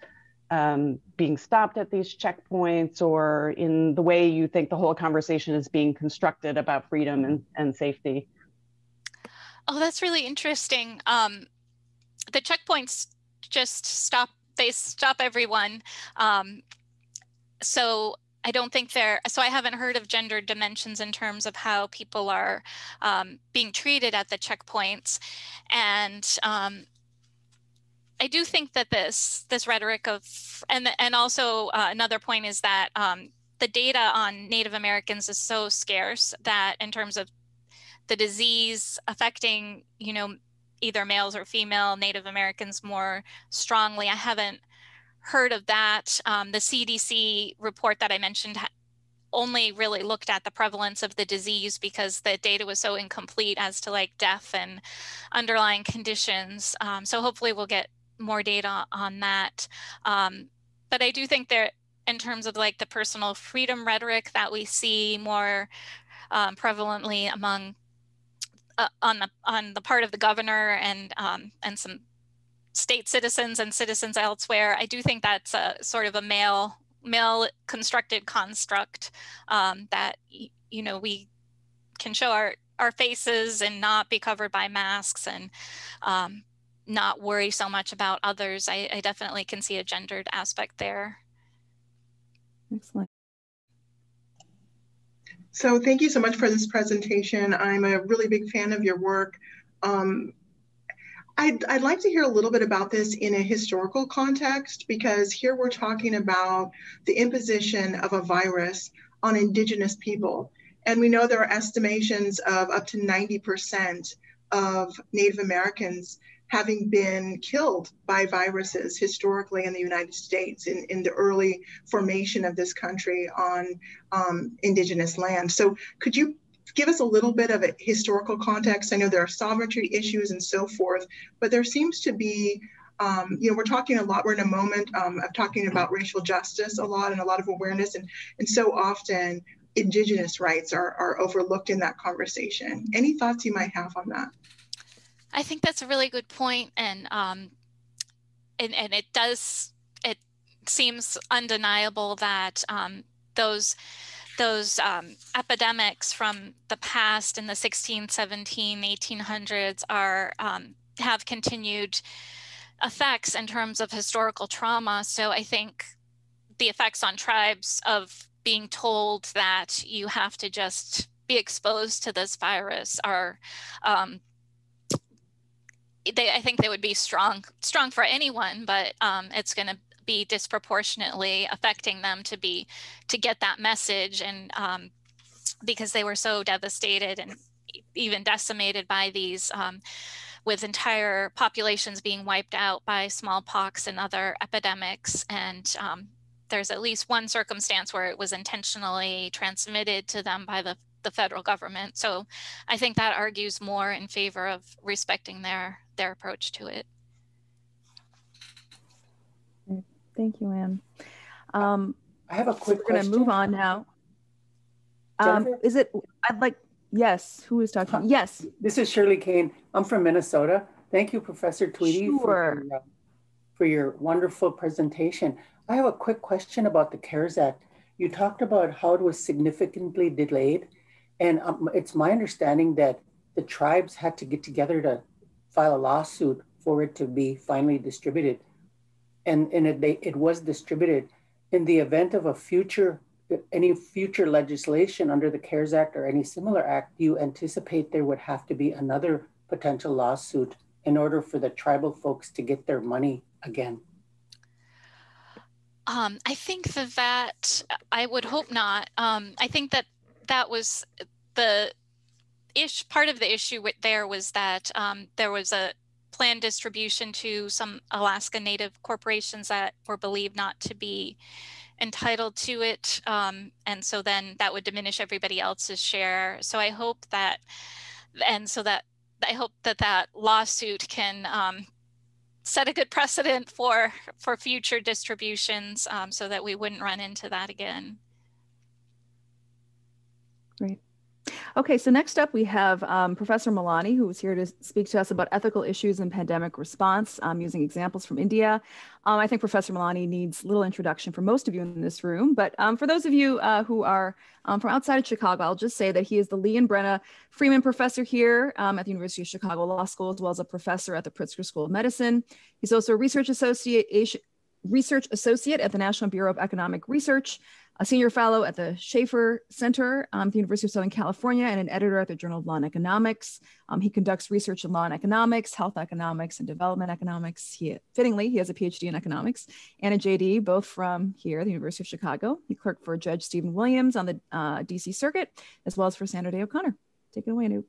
being stopped at these checkpoints, or in the way you think the whole conversation is being constructed about freedom and safety? Oh, that's really interesting. The checkpoints just stop everyone. So I don't think so I haven't heard of gender dimensions in terms of how people are being treated at the checkpoints. And I do think that this rhetoric of, and also another point is that the data on Native Americans is so scarce that in terms of the disease affecting, either males or female Native Americans more strongly, I haven't heard of that. The CDC report that I mentioned only really looked at the prevalence of the disease because the data was so incomplete as to like death and underlying conditions. So hopefully we'll get more data on that. But I do think that in terms of like the personal freedom rhetoric that we see more prevalently among on the part of the governor and some state citizens and citizens elsewhere, I do think that's a sort of a male constructed construct that, you know, we can show our faces and not be covered by masks and not worry so much about others. I definitely can see a gendered aspect there. Excellent. So thank you so much for this presentation. I'm a really big fan of your work. I'd like to hear a little bit about this in a historical context, because here we're talking about the imposition of a virus on Indigenous people. And we know there are estimations of up to 90% of Native Americans having been killed by viruses historically in the United States in the early formation of this country on Indigenous land. So could you give us a little bit of a historical context? I know there are sovereignty issues and so forth, but there seems to be, you know, we're talking a lot, we're in a moment of talking about racial justice a lot and a lot of awareness, and so often Indigenous rights are overlooked in that conversation. Any thoughts you might have on that? I think that's a really good point, and it seems undeniable that those epidemics from the past in the 16, 17, 1800s have continued effects in terms of historical trauma. So I think the effects on tribes of being told that you have to just be exposed to this virus are, I think they would be strong for anyone, but it's going to be disproportionately affecting them to get that message, and because they were so devastated and even decimated by these, with entire populations being wiped out by smallpox and other epidemics. And there's at least one circumstance where it was intentionally transmitted to them by the federal government. So I think that argues more in favor of respecting their approach to it. Thank you, Anne. I have a quick question. We're going to move on now. Yes, who is talking? Yes. This is Shirley Kane. I'm from Minnesota. Thank you, Professor Tweedy, sure, for your wonderful presentation. I have a quick question about the CARES Act. You talked about how it was significantly delayed. And it's my understanding that the tribes had to get together to file a lawsuit for it to be finally distributed. And it was distributed. In the event of any future legislation under the CARES Act or any similar act, do you anticipate there would have to be another potential lawsuit in order for the tribal folks to get their money again? I think that I would hope not. I think that was part of the issue there was that there was a planned distribution to some Alaska Native corporations that were believed not to be entitled to it. And so then that would diminish everybody else's share. So I hope that that lawsuit can set a good precedent for future distributions, so that we wouldn't run into that again. Great. Okay, so next up we have Professor Malani, who is here to speak to us about ethical issues in pandemic response using examples from India. I think Professor Malani needs little introduction for most of you in this room, but for those of you who are from outside of Chicago, I'll just say that he is the Lee and Brenna Freeman Professor here at the University of Chicago Law School, as well as a professor at the Pritzker School of Medicine. He's also a research associate at the National Bureau of Economic Research, a senior fellow at the Schaefer Center at the University of Southern California, and an editor at the Journal of Law and Economics. He conducts research in law and economics, health economics, and development economics. Fittingly, he has a PhD in economics and a JD, both from here, the University of Chicago. He clerked for Judge Stephen Williams on the DC Circuit, as well as for Sandra Day O'Connor. Take it away, Anoop.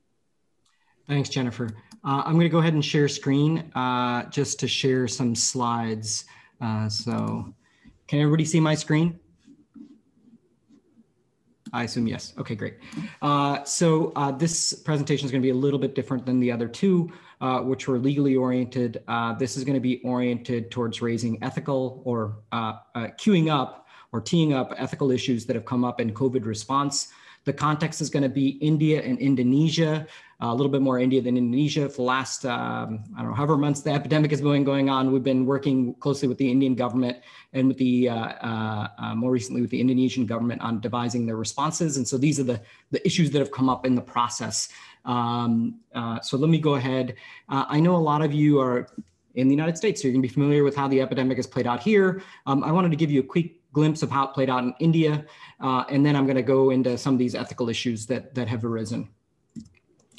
Thanks, Jennifer. I'm going to go ahead and share screen just to share some slides So can everybody see my screen? I assume yes. Okay, great. This presentation is going to be a little bit different than the other two, which were legally oriented. This is going to be oriented towards raising ethical or queuing up or teeing up ethical issues that have come up in COVID response. The context is going to be India and Indonesia, a little bit more India than Indonesia. For the last, I don't know, however months the epidemic has been going on, we've been working closely with the Indian government and with the, more recently with the Indonesian government on devising their responses. And so these are the issues that have come up in the process. So let me go ahead. I know a lot of you are in the United States, so you're gonna be familiar with how the epidemic has played out here. I wanted to give you a quick glimpse of how it played out in India, and then I'm going to go into some of these ethical issues that have arisen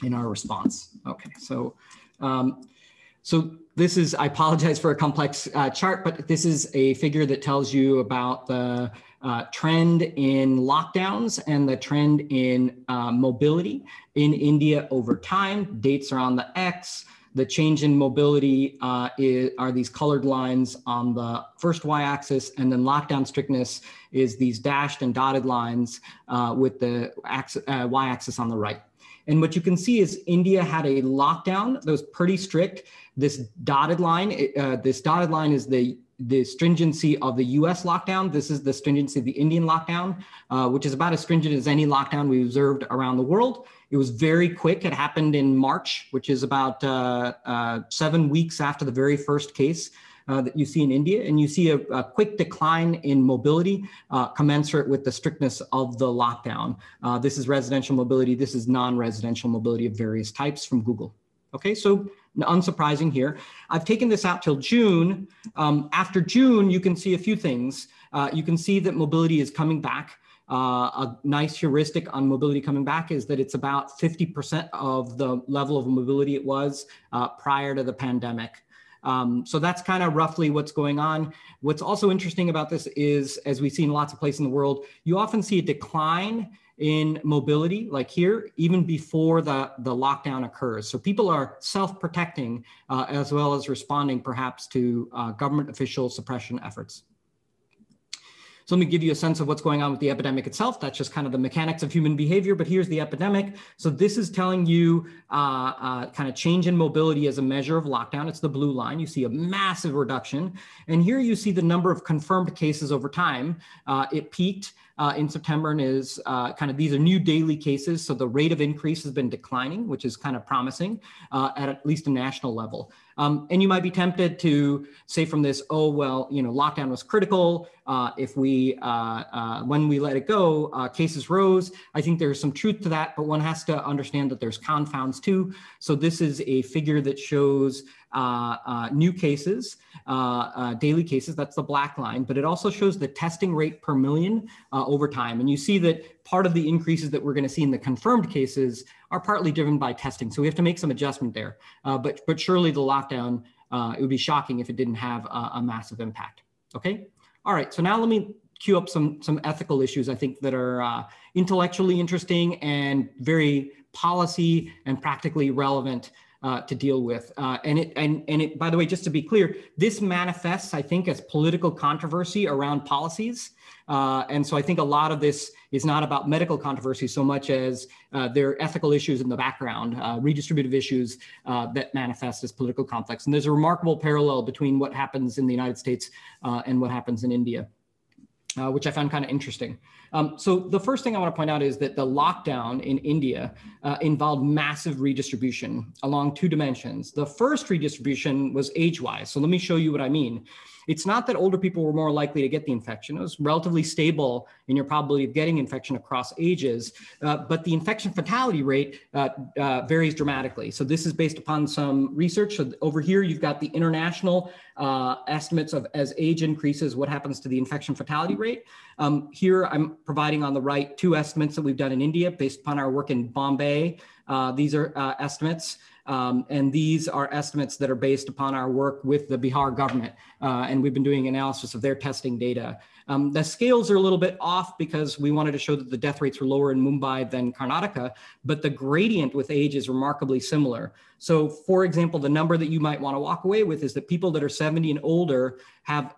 in our response. Okay, so this is, I apologize for a complex chart, but this is a figure that tells you about the trend in lockdowns and the trend in mobility in India over time. Dates are on the X. The change in mobility are these colored lines on the first y-axis, and then lockdown strictness is these dashed and dotted lines with the y-axis on the right. And what you can see is India had a lockdown that was pretty strict. This dotted line is the stringency of the US lockdown. This is the stringency of the Indian lockdown, which is about as stringent as any lockdown we observed around the world. It was very quick. It happened in March, which is about 7 weeks after the very first case that you see in India. And you see a quick decline in mobility commensurate with the strictness of the lockdown. This is residential mobility. This is non-residential mobility of various types from Google. Okay, so unsurprising here. I've taken this out till June. After June, you can see a few things. You can see that mobility is coming back. A nice heuristic on mobility coming back is that it's about 50% of the level of mobility it was prior to the pandemic. So that's kind of roughly what's going on. What's also interesting about this is, as we've seen in lots of places in the world, you often see a decline in mobility, like here, even before the lockdown occurs. So people are self-protecting as well as responding perhaps to government official suppression efforts. So let me give you a sense of what's going on with the epidemic itself. That's just kind of the mechanics of human behavior, but here's the epidemic. So this is telling you kind of change in mobility as a measure of lockdown. It's the blue line. You see a massive reduction. And here you see the number of confirmed cases over time. It peaked in September and is kind of, these are new daily cases. So the rate of increase has been declining, which is kind of promising at least a national level. And you might be tempted to say from this, oh, well, you know, lockdown was critical. If we, when we let it go, cases rose. I think there's some truth to that, but one has to understand that there's confounds too. So this is a figure that shows new cases, daily cases, that's the black line, but it also shows the testing rate per million over time. And you see that part of the increases that we're going to see in the confirmed cases are partly driven by testing. So we have to make some adjustment there. But surely the lockdown, it would be shocking if it didn't have a massive impact. Okay. All right. So now let me queue up some ethical issues I think that are intellectually interesting and very policy and practically relevant to deal with. And it, by the way, just to be clear, this manifests, I think, as political controversy around policies. And so I think a lot of this is not about medical controversy so much as there are ethical issues in the background, redistributive issues that manifest as political conflicts. And there's a remarkable parallel between what happens in the United States and what happens in India, which I found kind of interesting. So the first thing I want to point out is that the lockdown in India involved massive redistribution along two dimensions. The first redistribution was age-wise. So let me show you what I mean. It's not that older people were more likely to get the infection. It was relatively stable in your probability of getting infection across ages, but the infection fatality rate varies dramatically. So this is based upon some research. So over here, you've got the international estimates of as age increases, what happens to the infection fatality rate. Here, I'm providing on the right two estimates that we've done in India based upon our work in Bombay. These are estimates. And these are estimates that are based upon our work with the Bihar government. And we've been doing analysis of their testing data. The scales are a little bit off because we wanted to show that the death rates were lower in Mumbai than Karnataka, but the gradient with age is remarkably similar. So for example, the number that you might want to walk away with is that people that are 70 and older have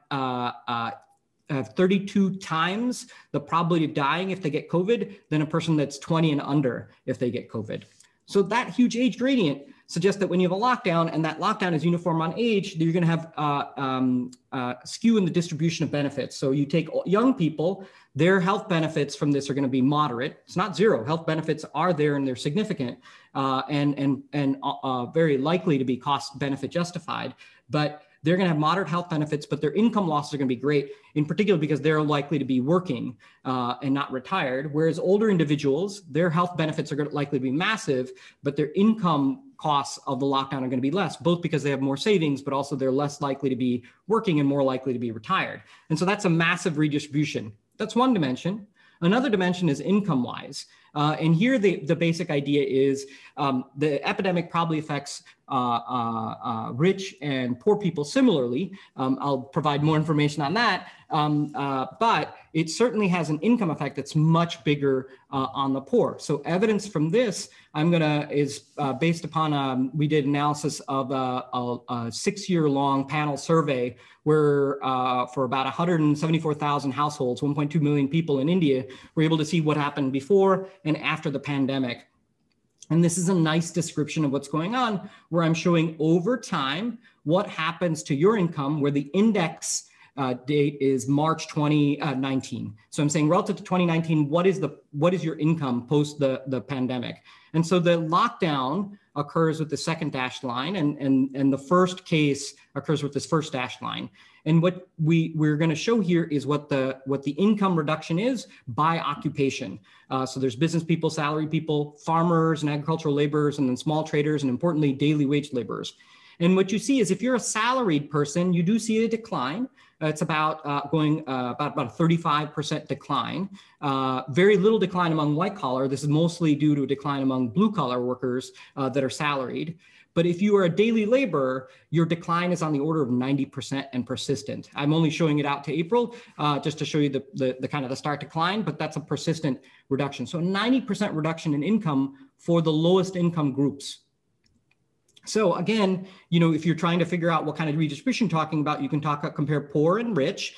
32 times the probability of dying if they get COVID than a person that's 20 and under if they get COVID. So that huge age gradient suggests that when you have a lockdown and that lockdown is uniform on age, you're going to have skew in the distribution of benefits. So you take young people, their health benefits from this are going to be moderate. It's not zero. Health benefits are there and they're significant and very likely to be cost benefit justified. But they're going to have moderate health benefits, but their income losses are going to be great, in particular because they're likely to be working and not retired. Whereas older individuals, their health benefits are likely to be massive, but their income costs of the lockdown are going to be less, both because they have more savings, but also they're less likely to be working and more likely to be retired. And so that's a massive redistribution. That's one dimension. Another dimension is income-wise. And here the basic idea is the epidemic probably affects rich and poor people similarly. I'll provide more information on that, but it certainly has an income effect that's much bigger on the poor. So evidence from this is based upon, we did analysis of a 6-year-long panel survey where for about 174,000 households, 1.2 million people in India, were able to see what happened before and after the pandemic. And this is a nice description of what's going on, where I'm showing over time what happens to your income, where the index date is March 2019. So I'm saying relative to 2019, what is your income post the pandemic? And so the lockdown occurs with the second dashed line, and the first case occurs with this first dashed line. And what we're going to show here is what the income reduction is by occupation. So there's business people, salary people, farmers and agricultural laborers, and then small traders, and importantly, daily wage laborers. And what you see is if you're a salaried person, you do see a decline. It's about going about a 35% decline. Very little decline among white collar. This is mostly due to a decline among blue collar workers that are salaried. But if you are a daily laborer, your decline is on the order of 90% and persistent. I'm only showing it out to April just to show you the kind of the start decline, but that's a persistent reduction. So 90% reduction in income for the lowest income groups. So again, if you're trying to figure out what kind of redistribution you're talking about, you can compare poor and rich.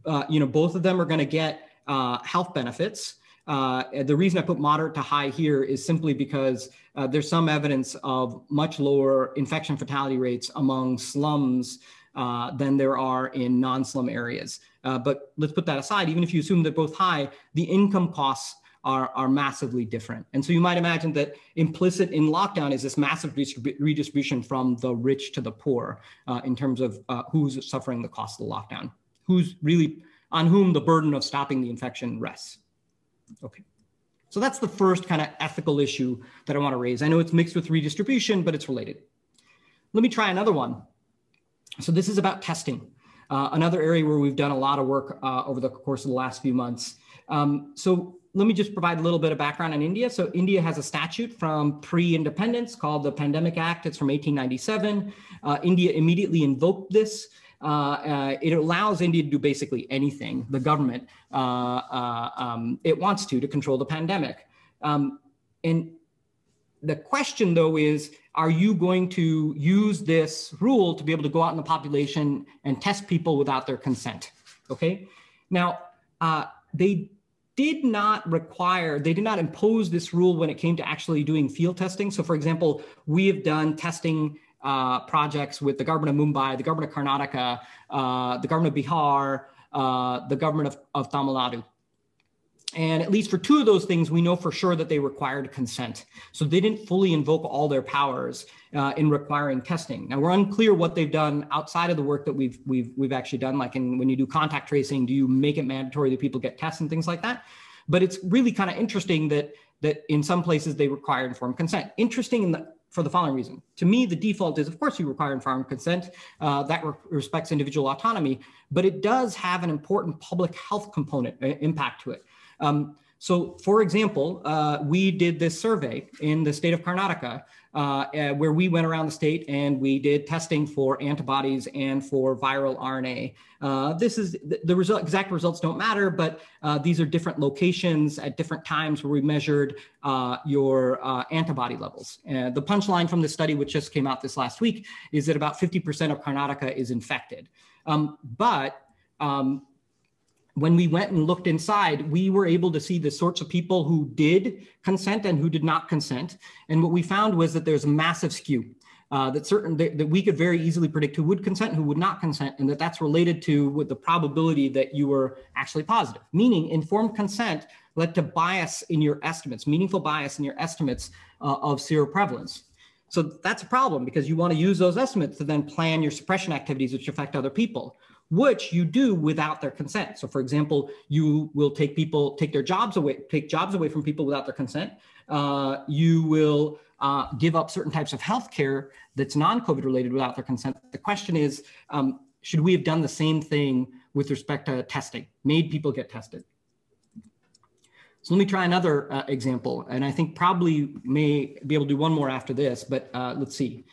Both of them are going to get health benefits. The reason I put moderate to high here is simply because there's some evidence of much lower infection fatality rates among slums than there are in non-slum areas. But let's put that aside. Even if you assume they're both high, the income costs are massively different. And so you might imagine that implicit in lockdown is this massive redistribution from the rich to the poor in terms of who's suffering the cost of the lockdown, who's really on whom the burden of stopping the infection rests. Okay, so that's the first kind of ethical issue that I want to raise. I know it's mixed with redistribution, but it's related. Let me try another one. So this is about testing, another area where we've done a lot of work over the course of the last few months. So let me just provide a little bit of background on India. So India has a statute from pre-independence called the Pandemic Act. It's from 1897. India immediately invoked this. It allows India to do basically anything, the government, it wants to control the pandemic. And the question, though, is, are you going to use this rule to be able to go out in the population and test people without their consent? Okay. Now, they did not impose this rule when it came to actually doing field testing. So for example, we have done testing projects with the government of Mumbai, the government of Karnataka, the government of Bihar, the government of Tamil Nadu. And at least for two of those things, we know for sure that they required consent. So they didn't fully invoke all their powers in requiring testing. Now we're unclear what they've done outside of the work that we've actually done, like when you do contact tracing, do you make it mandatory that people get tests and things like that? But it's really kind of interesting that in some places they require informed consent. Interesting for the following reason. To me, the default is, of course, you require informed consent. That respects individual autonomy, but it does have an important public health component impact to it. So for example, we did this survey in the state of Karnataka where we went around the state and we did testing for antibodies and for viral RNA. This is the result, exact results don't matter, but these are different locations at different times where we measured your antibody levels. The punchline from this study, which just came out this last week, is that about 50% of Karnataka is infected. When we went and looked inside, we were able to see the sorts of people who did consent and who did not consent. And what we found was that there's a massive skew, that we could very easily predict who would consent and who would not consent, and that's related to with the probability that you were actually positive. Meaning informed consent led to bias in your estimates, meaningful bias in your estimates of seroprevalence. So that's a problem because you want to use those estimates to then plan your suppression activities which affect other people, which you do without their consent. So for example, you will take jobs away from people without their consent. You will give up certain types of healthcare that's non-COVID related without their consent. The question is, should we have done the same thing with respect to testing, made people get tested? So let me try another example, and I think probably may be able to do one more after this, but let's see.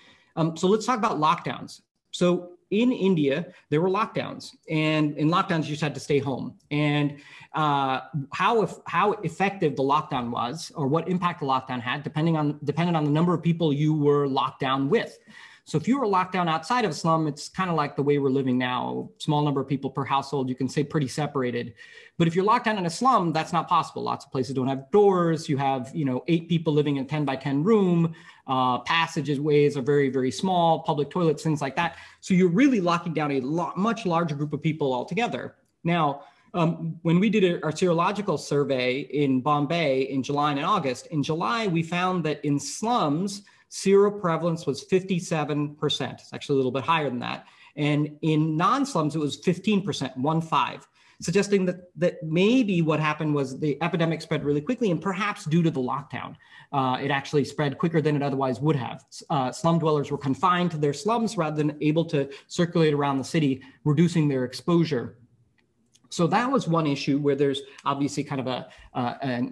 So let's talk about lockdowns. So in India, there were lockdowns, and in lockdowns, you just had to stay home. And how effective the lockdown was, or what impact the lockdown had, depended on the number of people you were locked down with. So if you were locked down outside of a slum, it's kind of like the way we're living now, small number of people per household, you can say pretty separated. But if you're locked down in a slum, that's not possible. Lots of places don't have doors. You have, 8 people living in a 10 by 10 room. Passageways are very, very small, public toilets, things like that. So you're really locking down a much larger group of people altogether. Now, when we did our serological survey in Bombay in July and August, in July, we found that in slums, seroprevalence was 57%. It's actually a little bit higher than that. And in non-slums, it was 15%, 1.5, suggesting that maybe what happened was the epidemic spread really quickly, and perhaps due to the lockdown, it actually spread quicker than it otherwise would have. Slum dwellers were confined to their slums rather than able to circulate around the city, reducing their exposure. So that was one issue where there's obviously kind of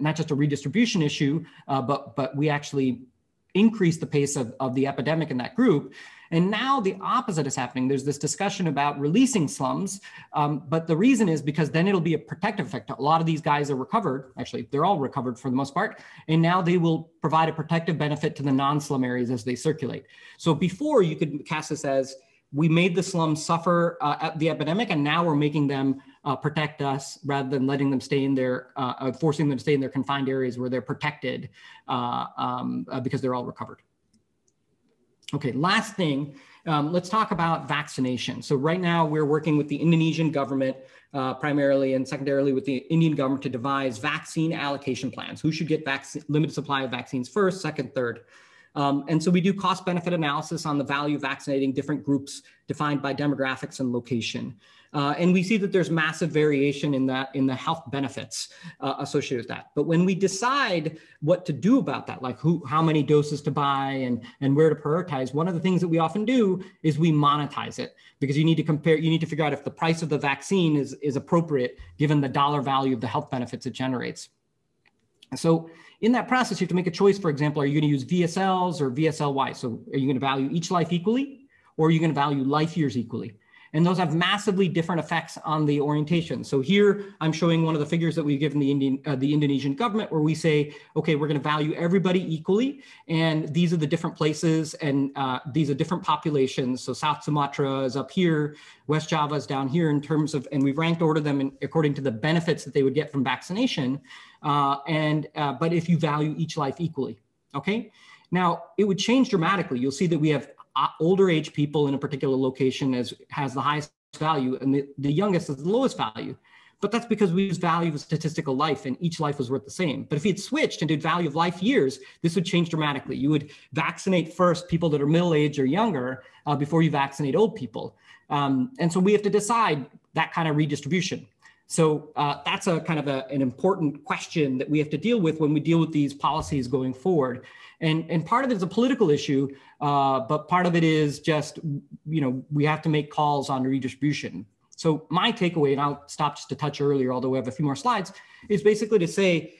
not just a redistribution issue, but we actually increased the pace of the epidemic in that group. And now the opposite is happening. There's this discussion about releasing slums, but the reason is because then it'll be a protective effect. A lot of these guys are recovered. Actually, they're all recovered for the most part. And now they will provide a protective benefit to the non-slum areas as they circulate. So before, you could cast this as, we made the slums suffer the epidemic, and now we're making them protect us rather than letting them stay in their, forcing them to stay in their confined areas where they're protected because they're all recovered. Okay, last thing, let's talk about vaccination. So right now we're working with the Indonesian government primarily and secondarily with the Indian government to devise vaccine allocation plans. Who should get limited supply of vaccines first, second, third. And so we do cost benefit analysis on the value of vaccinating different groups defined by demographics and location. And we see that there's massive variation in the health benefits associated with that. But when we decide what to do about that, like how many doses to buy and where to prioritize, one of the things that we often do is we monetize it, because you need to figure out if the price of the vaccine is appropriate given the dollar value of the health benefits it generates. So in that process, you have to make a choice. For example, are you going to use VSLs or VSLY? So are you going to value each life equally, or are you going to value life years equally? And those have massively different effects on the orientation. So here I'm showing one of the figures that we've given the Indonesian government, where we say, okay, we're going to value everybody equally. And these are the different places, and these are different populations. So South Sumatra is up here, West Java is down here in terms of, and we've ranked order them according to the benefits that they would get from vaccination. But if you value each life equally, okay? Now, it would change dramatically. You'll see that we have older age people in a particular location has the highest value, and the youngest is the lowest value. But that's because we use value of statistical life, and each life was worth the same. But if you had switched and did value of life years, this would change dramatically. You would vaccinate first people that are middle-aged or younger before you vaccinate old people. And so we have to decide that kind of redistribution. So that's a kind of an important question that we have to deal with when we deal with these policies going forward. And part of it is a political issue, but part of it is just, we have to make calls on redistribution. So my takeaway, and I'll stop just to touch earlier, although we have a few more slides, is basically to say,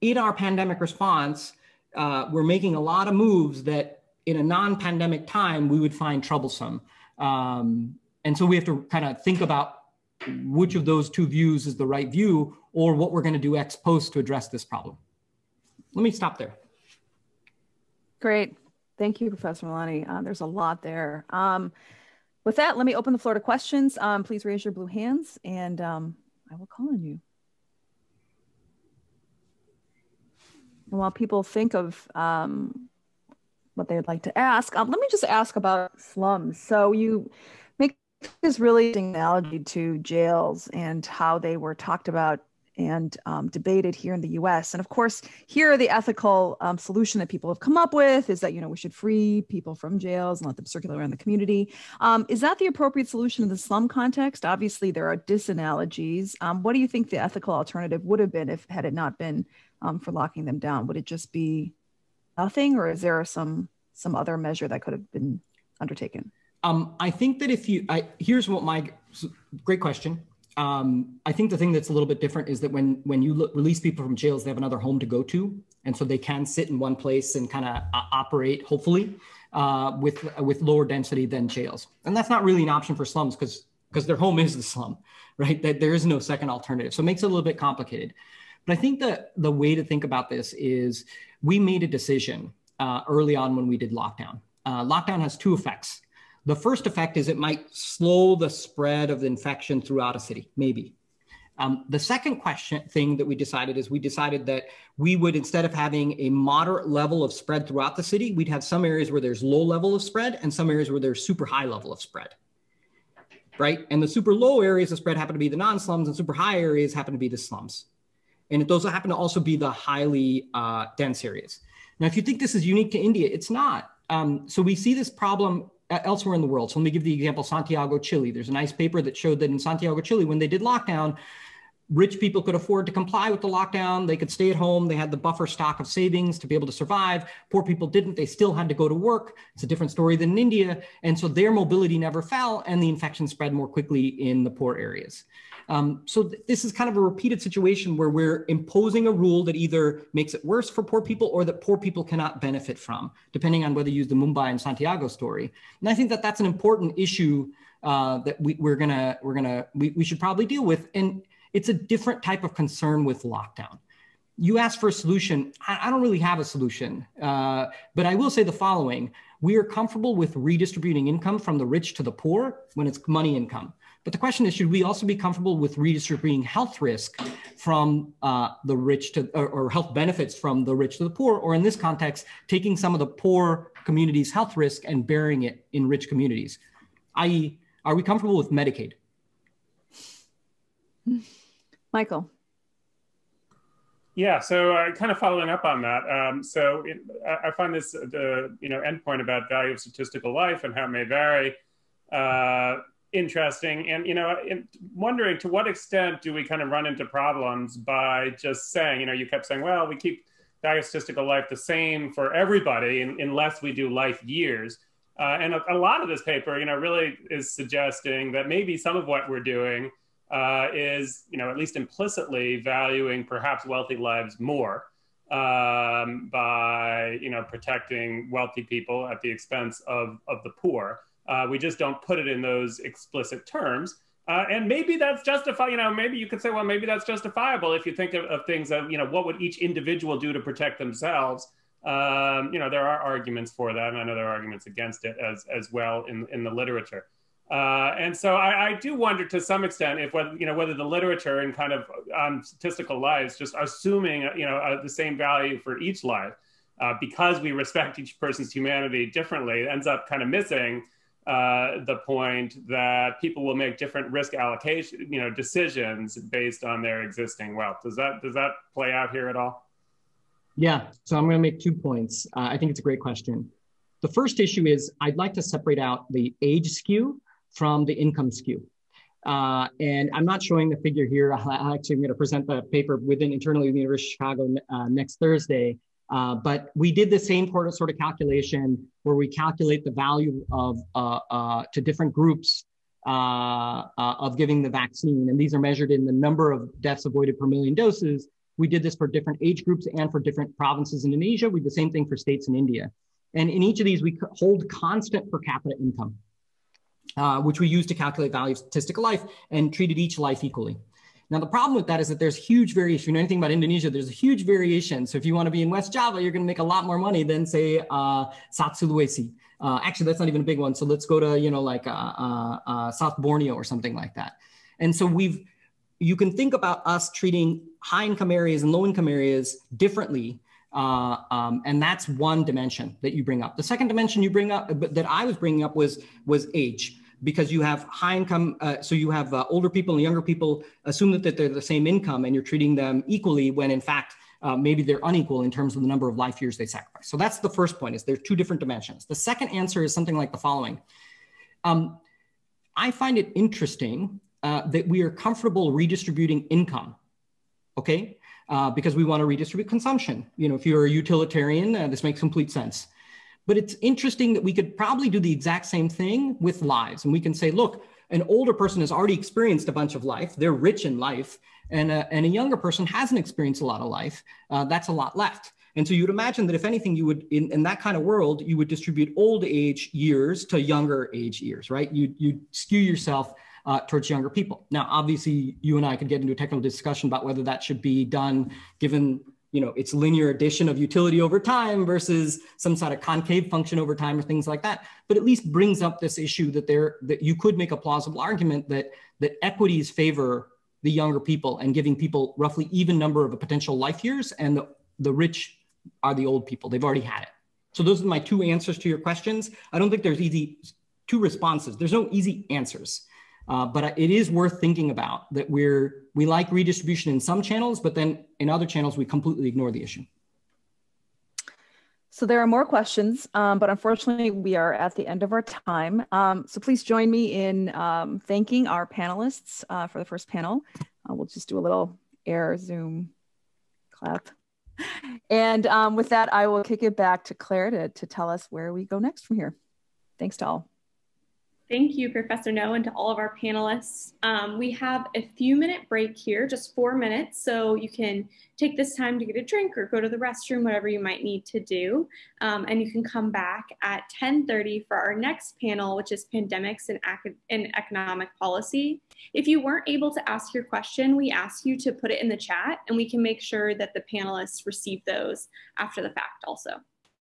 in our pandemic response, we're making a lot of moves that in a non-pandemic time, we would find troublesome. And so we have to kind of think about which of those two views is the right view, or what we're going to do ex post to address this problem. Let me stop there. Great. Thank you, Professor Milani. There's a lot there. With that, let me open the floor to questions. Please raise your blue hands and I will call on you. And while people think of what they'd like to ask, let me just ask about slums. So you make this really interesting analogy to jails and how they were talked about and debated here in the US. And of course, here the ethical solution that people have come up with is that, we should free people from jails and let them circulate around the community. Is that the appropriate solution in the slum context? Obviously, there are disanalogies. What do you think the ethical alternative would have been had it not been for locking them down? Would it just be nothing, or is there some other measure that could have been undertaken? I think that here's what great question. I think the thing that's a little bit different is that when you release people from jails, they have another home to go to. And so they can sit in one place and kind of operate, hopefully, with lower density than jails. And that's not really an option for slums because their home is the slum, right? That there is no second alternative. So it makes it a little bit complicated. But I think that the way to think about this is we made a decision early on when we did lockdown. Lockdown has two effects. The first effect is it might slow the spread of the infection throughout a city, maybe. The second thing that we decided that we would, instead of having a moderate level of spread throughout the city, we'd have some areas where there's low level of spread and some areas where there's super high level of spread, right? And the super low areas of spread happen to be the non-slums, and super high areas happen to be the slums. And those happen to also be the highly dense areas. Now, if you think this is unique to India, it's not. So we see this problem elsewhere in the world. So let me give the example, Santiago, Chile. There's a nice paper that showed that in Santiago, Chile, when they did lockdown, rich people could afford to comply with the lockdown. They could stay at home. They had the buffer stock of savings to be able to survive. Poor people didn't. They still had to go to work. It's a different story than in India. And so their mobility never fell and the infection spread more quickly in the poor areas. This is kind of a repeated situation where we're imposing a rule that either makes it worse for poor people or that poor people cannot benefit from, depending on whether you use the Mumbai and Santiago story. And I think that that's an important issue that we should probably deal with. And it's a different type of concern with lockdown. You asked for a solution. I don't really have a solution, but I will say the following. We are comfortable with redistributing income from the rich to the poor when it's money income. But the question is, should we also be comfortable with redistributing health risk from the rich to, or health benefits from the rich to the poor, or in this context, taking some of the poor communities' health risk and bearing it in rich communities? I.e., are we comfortable with Medicaid? Michael. Yeah, so kind of following up on that. I find this, endpoint about value of statistical life and how it may vary interesting. And, wondering to what extent do we kind of run into problems by just saying, you kept saying, well, we keep value of statistical life the same for everybody unless we do life years. And a lot of this paper, really is suggesting that maybe some of what we're doing is, at least implicitly valuing perhaps wealthy lives more by, protecting wealthy people at the expense of the poor. We just don't put it in those explicit terms. And maybe that's justified, maybe you could say, well, maybe that's justifiable if you think of things of, what would each individual do to protect themselves? There are arguments for that, and I know there are arguments against it as well in the literature. And so I do wonder to some extent if whether the literature and kind of statistical lives just assuming the same value for each life because we respect each person's humanity differently ends up kind of missing the point that people will make different risk allocation decisions based on their existing wealth. Does that play out here at all? Yeah, so I'm going to make 2 points. I think it's a great question. The first issue is I'd like to separate out the age skew from the income skew. And I'm not showing the figure here. I'm going to present the paper internally with the University of Chicago next Thursday. But we did the same sort of calculation where we calculate the value of to different groups of giving the vaccine. And these are measured in the number of deaths avoided per million doses We did this for different age groups and for different provinces in Indonesia. We did the same thing for states in India. And in each of these, we hold constant per capita income, which we use to calculate value of statistical life, and treated each life equally. Now, the problem with that is that there's huge variation. If you know anything about Indonesia, there's a huge variation. So if you want to be in West Java, you're going to make a lot more money than, say, South Sulawesi. Actually, that's not even a big one. So let's go to, like South Borneo or something like that. And so you can think about us treating high income areas and low income areas differently. And that's one dimension that you bring up. The second dimension you bring up, that I was bringing up, was age. Because you have high income, so you have older people and younger people assume that they're the same income, and you're treating them equally when in fact, maybe they're unequal in terms of the number of life years they sacrifice. So that's the first point, is there's two different dimensions. The second answer is something like the following. I find it interesting that we are comfortable redistributing income, okay? Because we want to redistribute consumption. If you're a utilitarian, this makes complete sense. But it's interesting that we could probably do the exact same thing with lives. And we can say, look, an older person has already experienced a bunch of life. They're rich in life. And a younger person hasn't experienced a lot of life. That's a lot left. And so you'd imagine that if anything, you would, in that kind of world, you would distribute old age years to younger age years, right? You'd skew yourself towards younger people. Now, obviously, you and I could get into a technical discussion about whether that should be done given it's linear addition of utility over time versus some sort of concave function over time or things like that. But at least brings up this issue that you could make a plausible argument that equities favor the younger people and giving people roughly even number of potential life years, and the rich are the old people. They've already had it. So those are my two answers to your questions. I don't think there's two responses. There's no easy answers. But it is worth thinking about that we like redistribution in some channels, but then in other channels, we completely ignore the issue. So there are more questions, but unfortunately we are at the end of our time. So please join me in thanking our panelists for the first panel. We'll just do a little air Zoom clap. And with that, I will kick it back to Claire to tell us where we go next from here. Thanks to all. Thank you, Professor No, and to all of our panelists. We have a few-minute break here, just 4 minutes, so you can take this time to get a drink or go to the restroom, whatever you might need to do. And you can come back at 10:30 for our next panel, which is Pandemics and Economic Policy. If you weren't able to ask your question, we ask you to put it in the chat, and we can make sure that the panelists receive those after the fact also.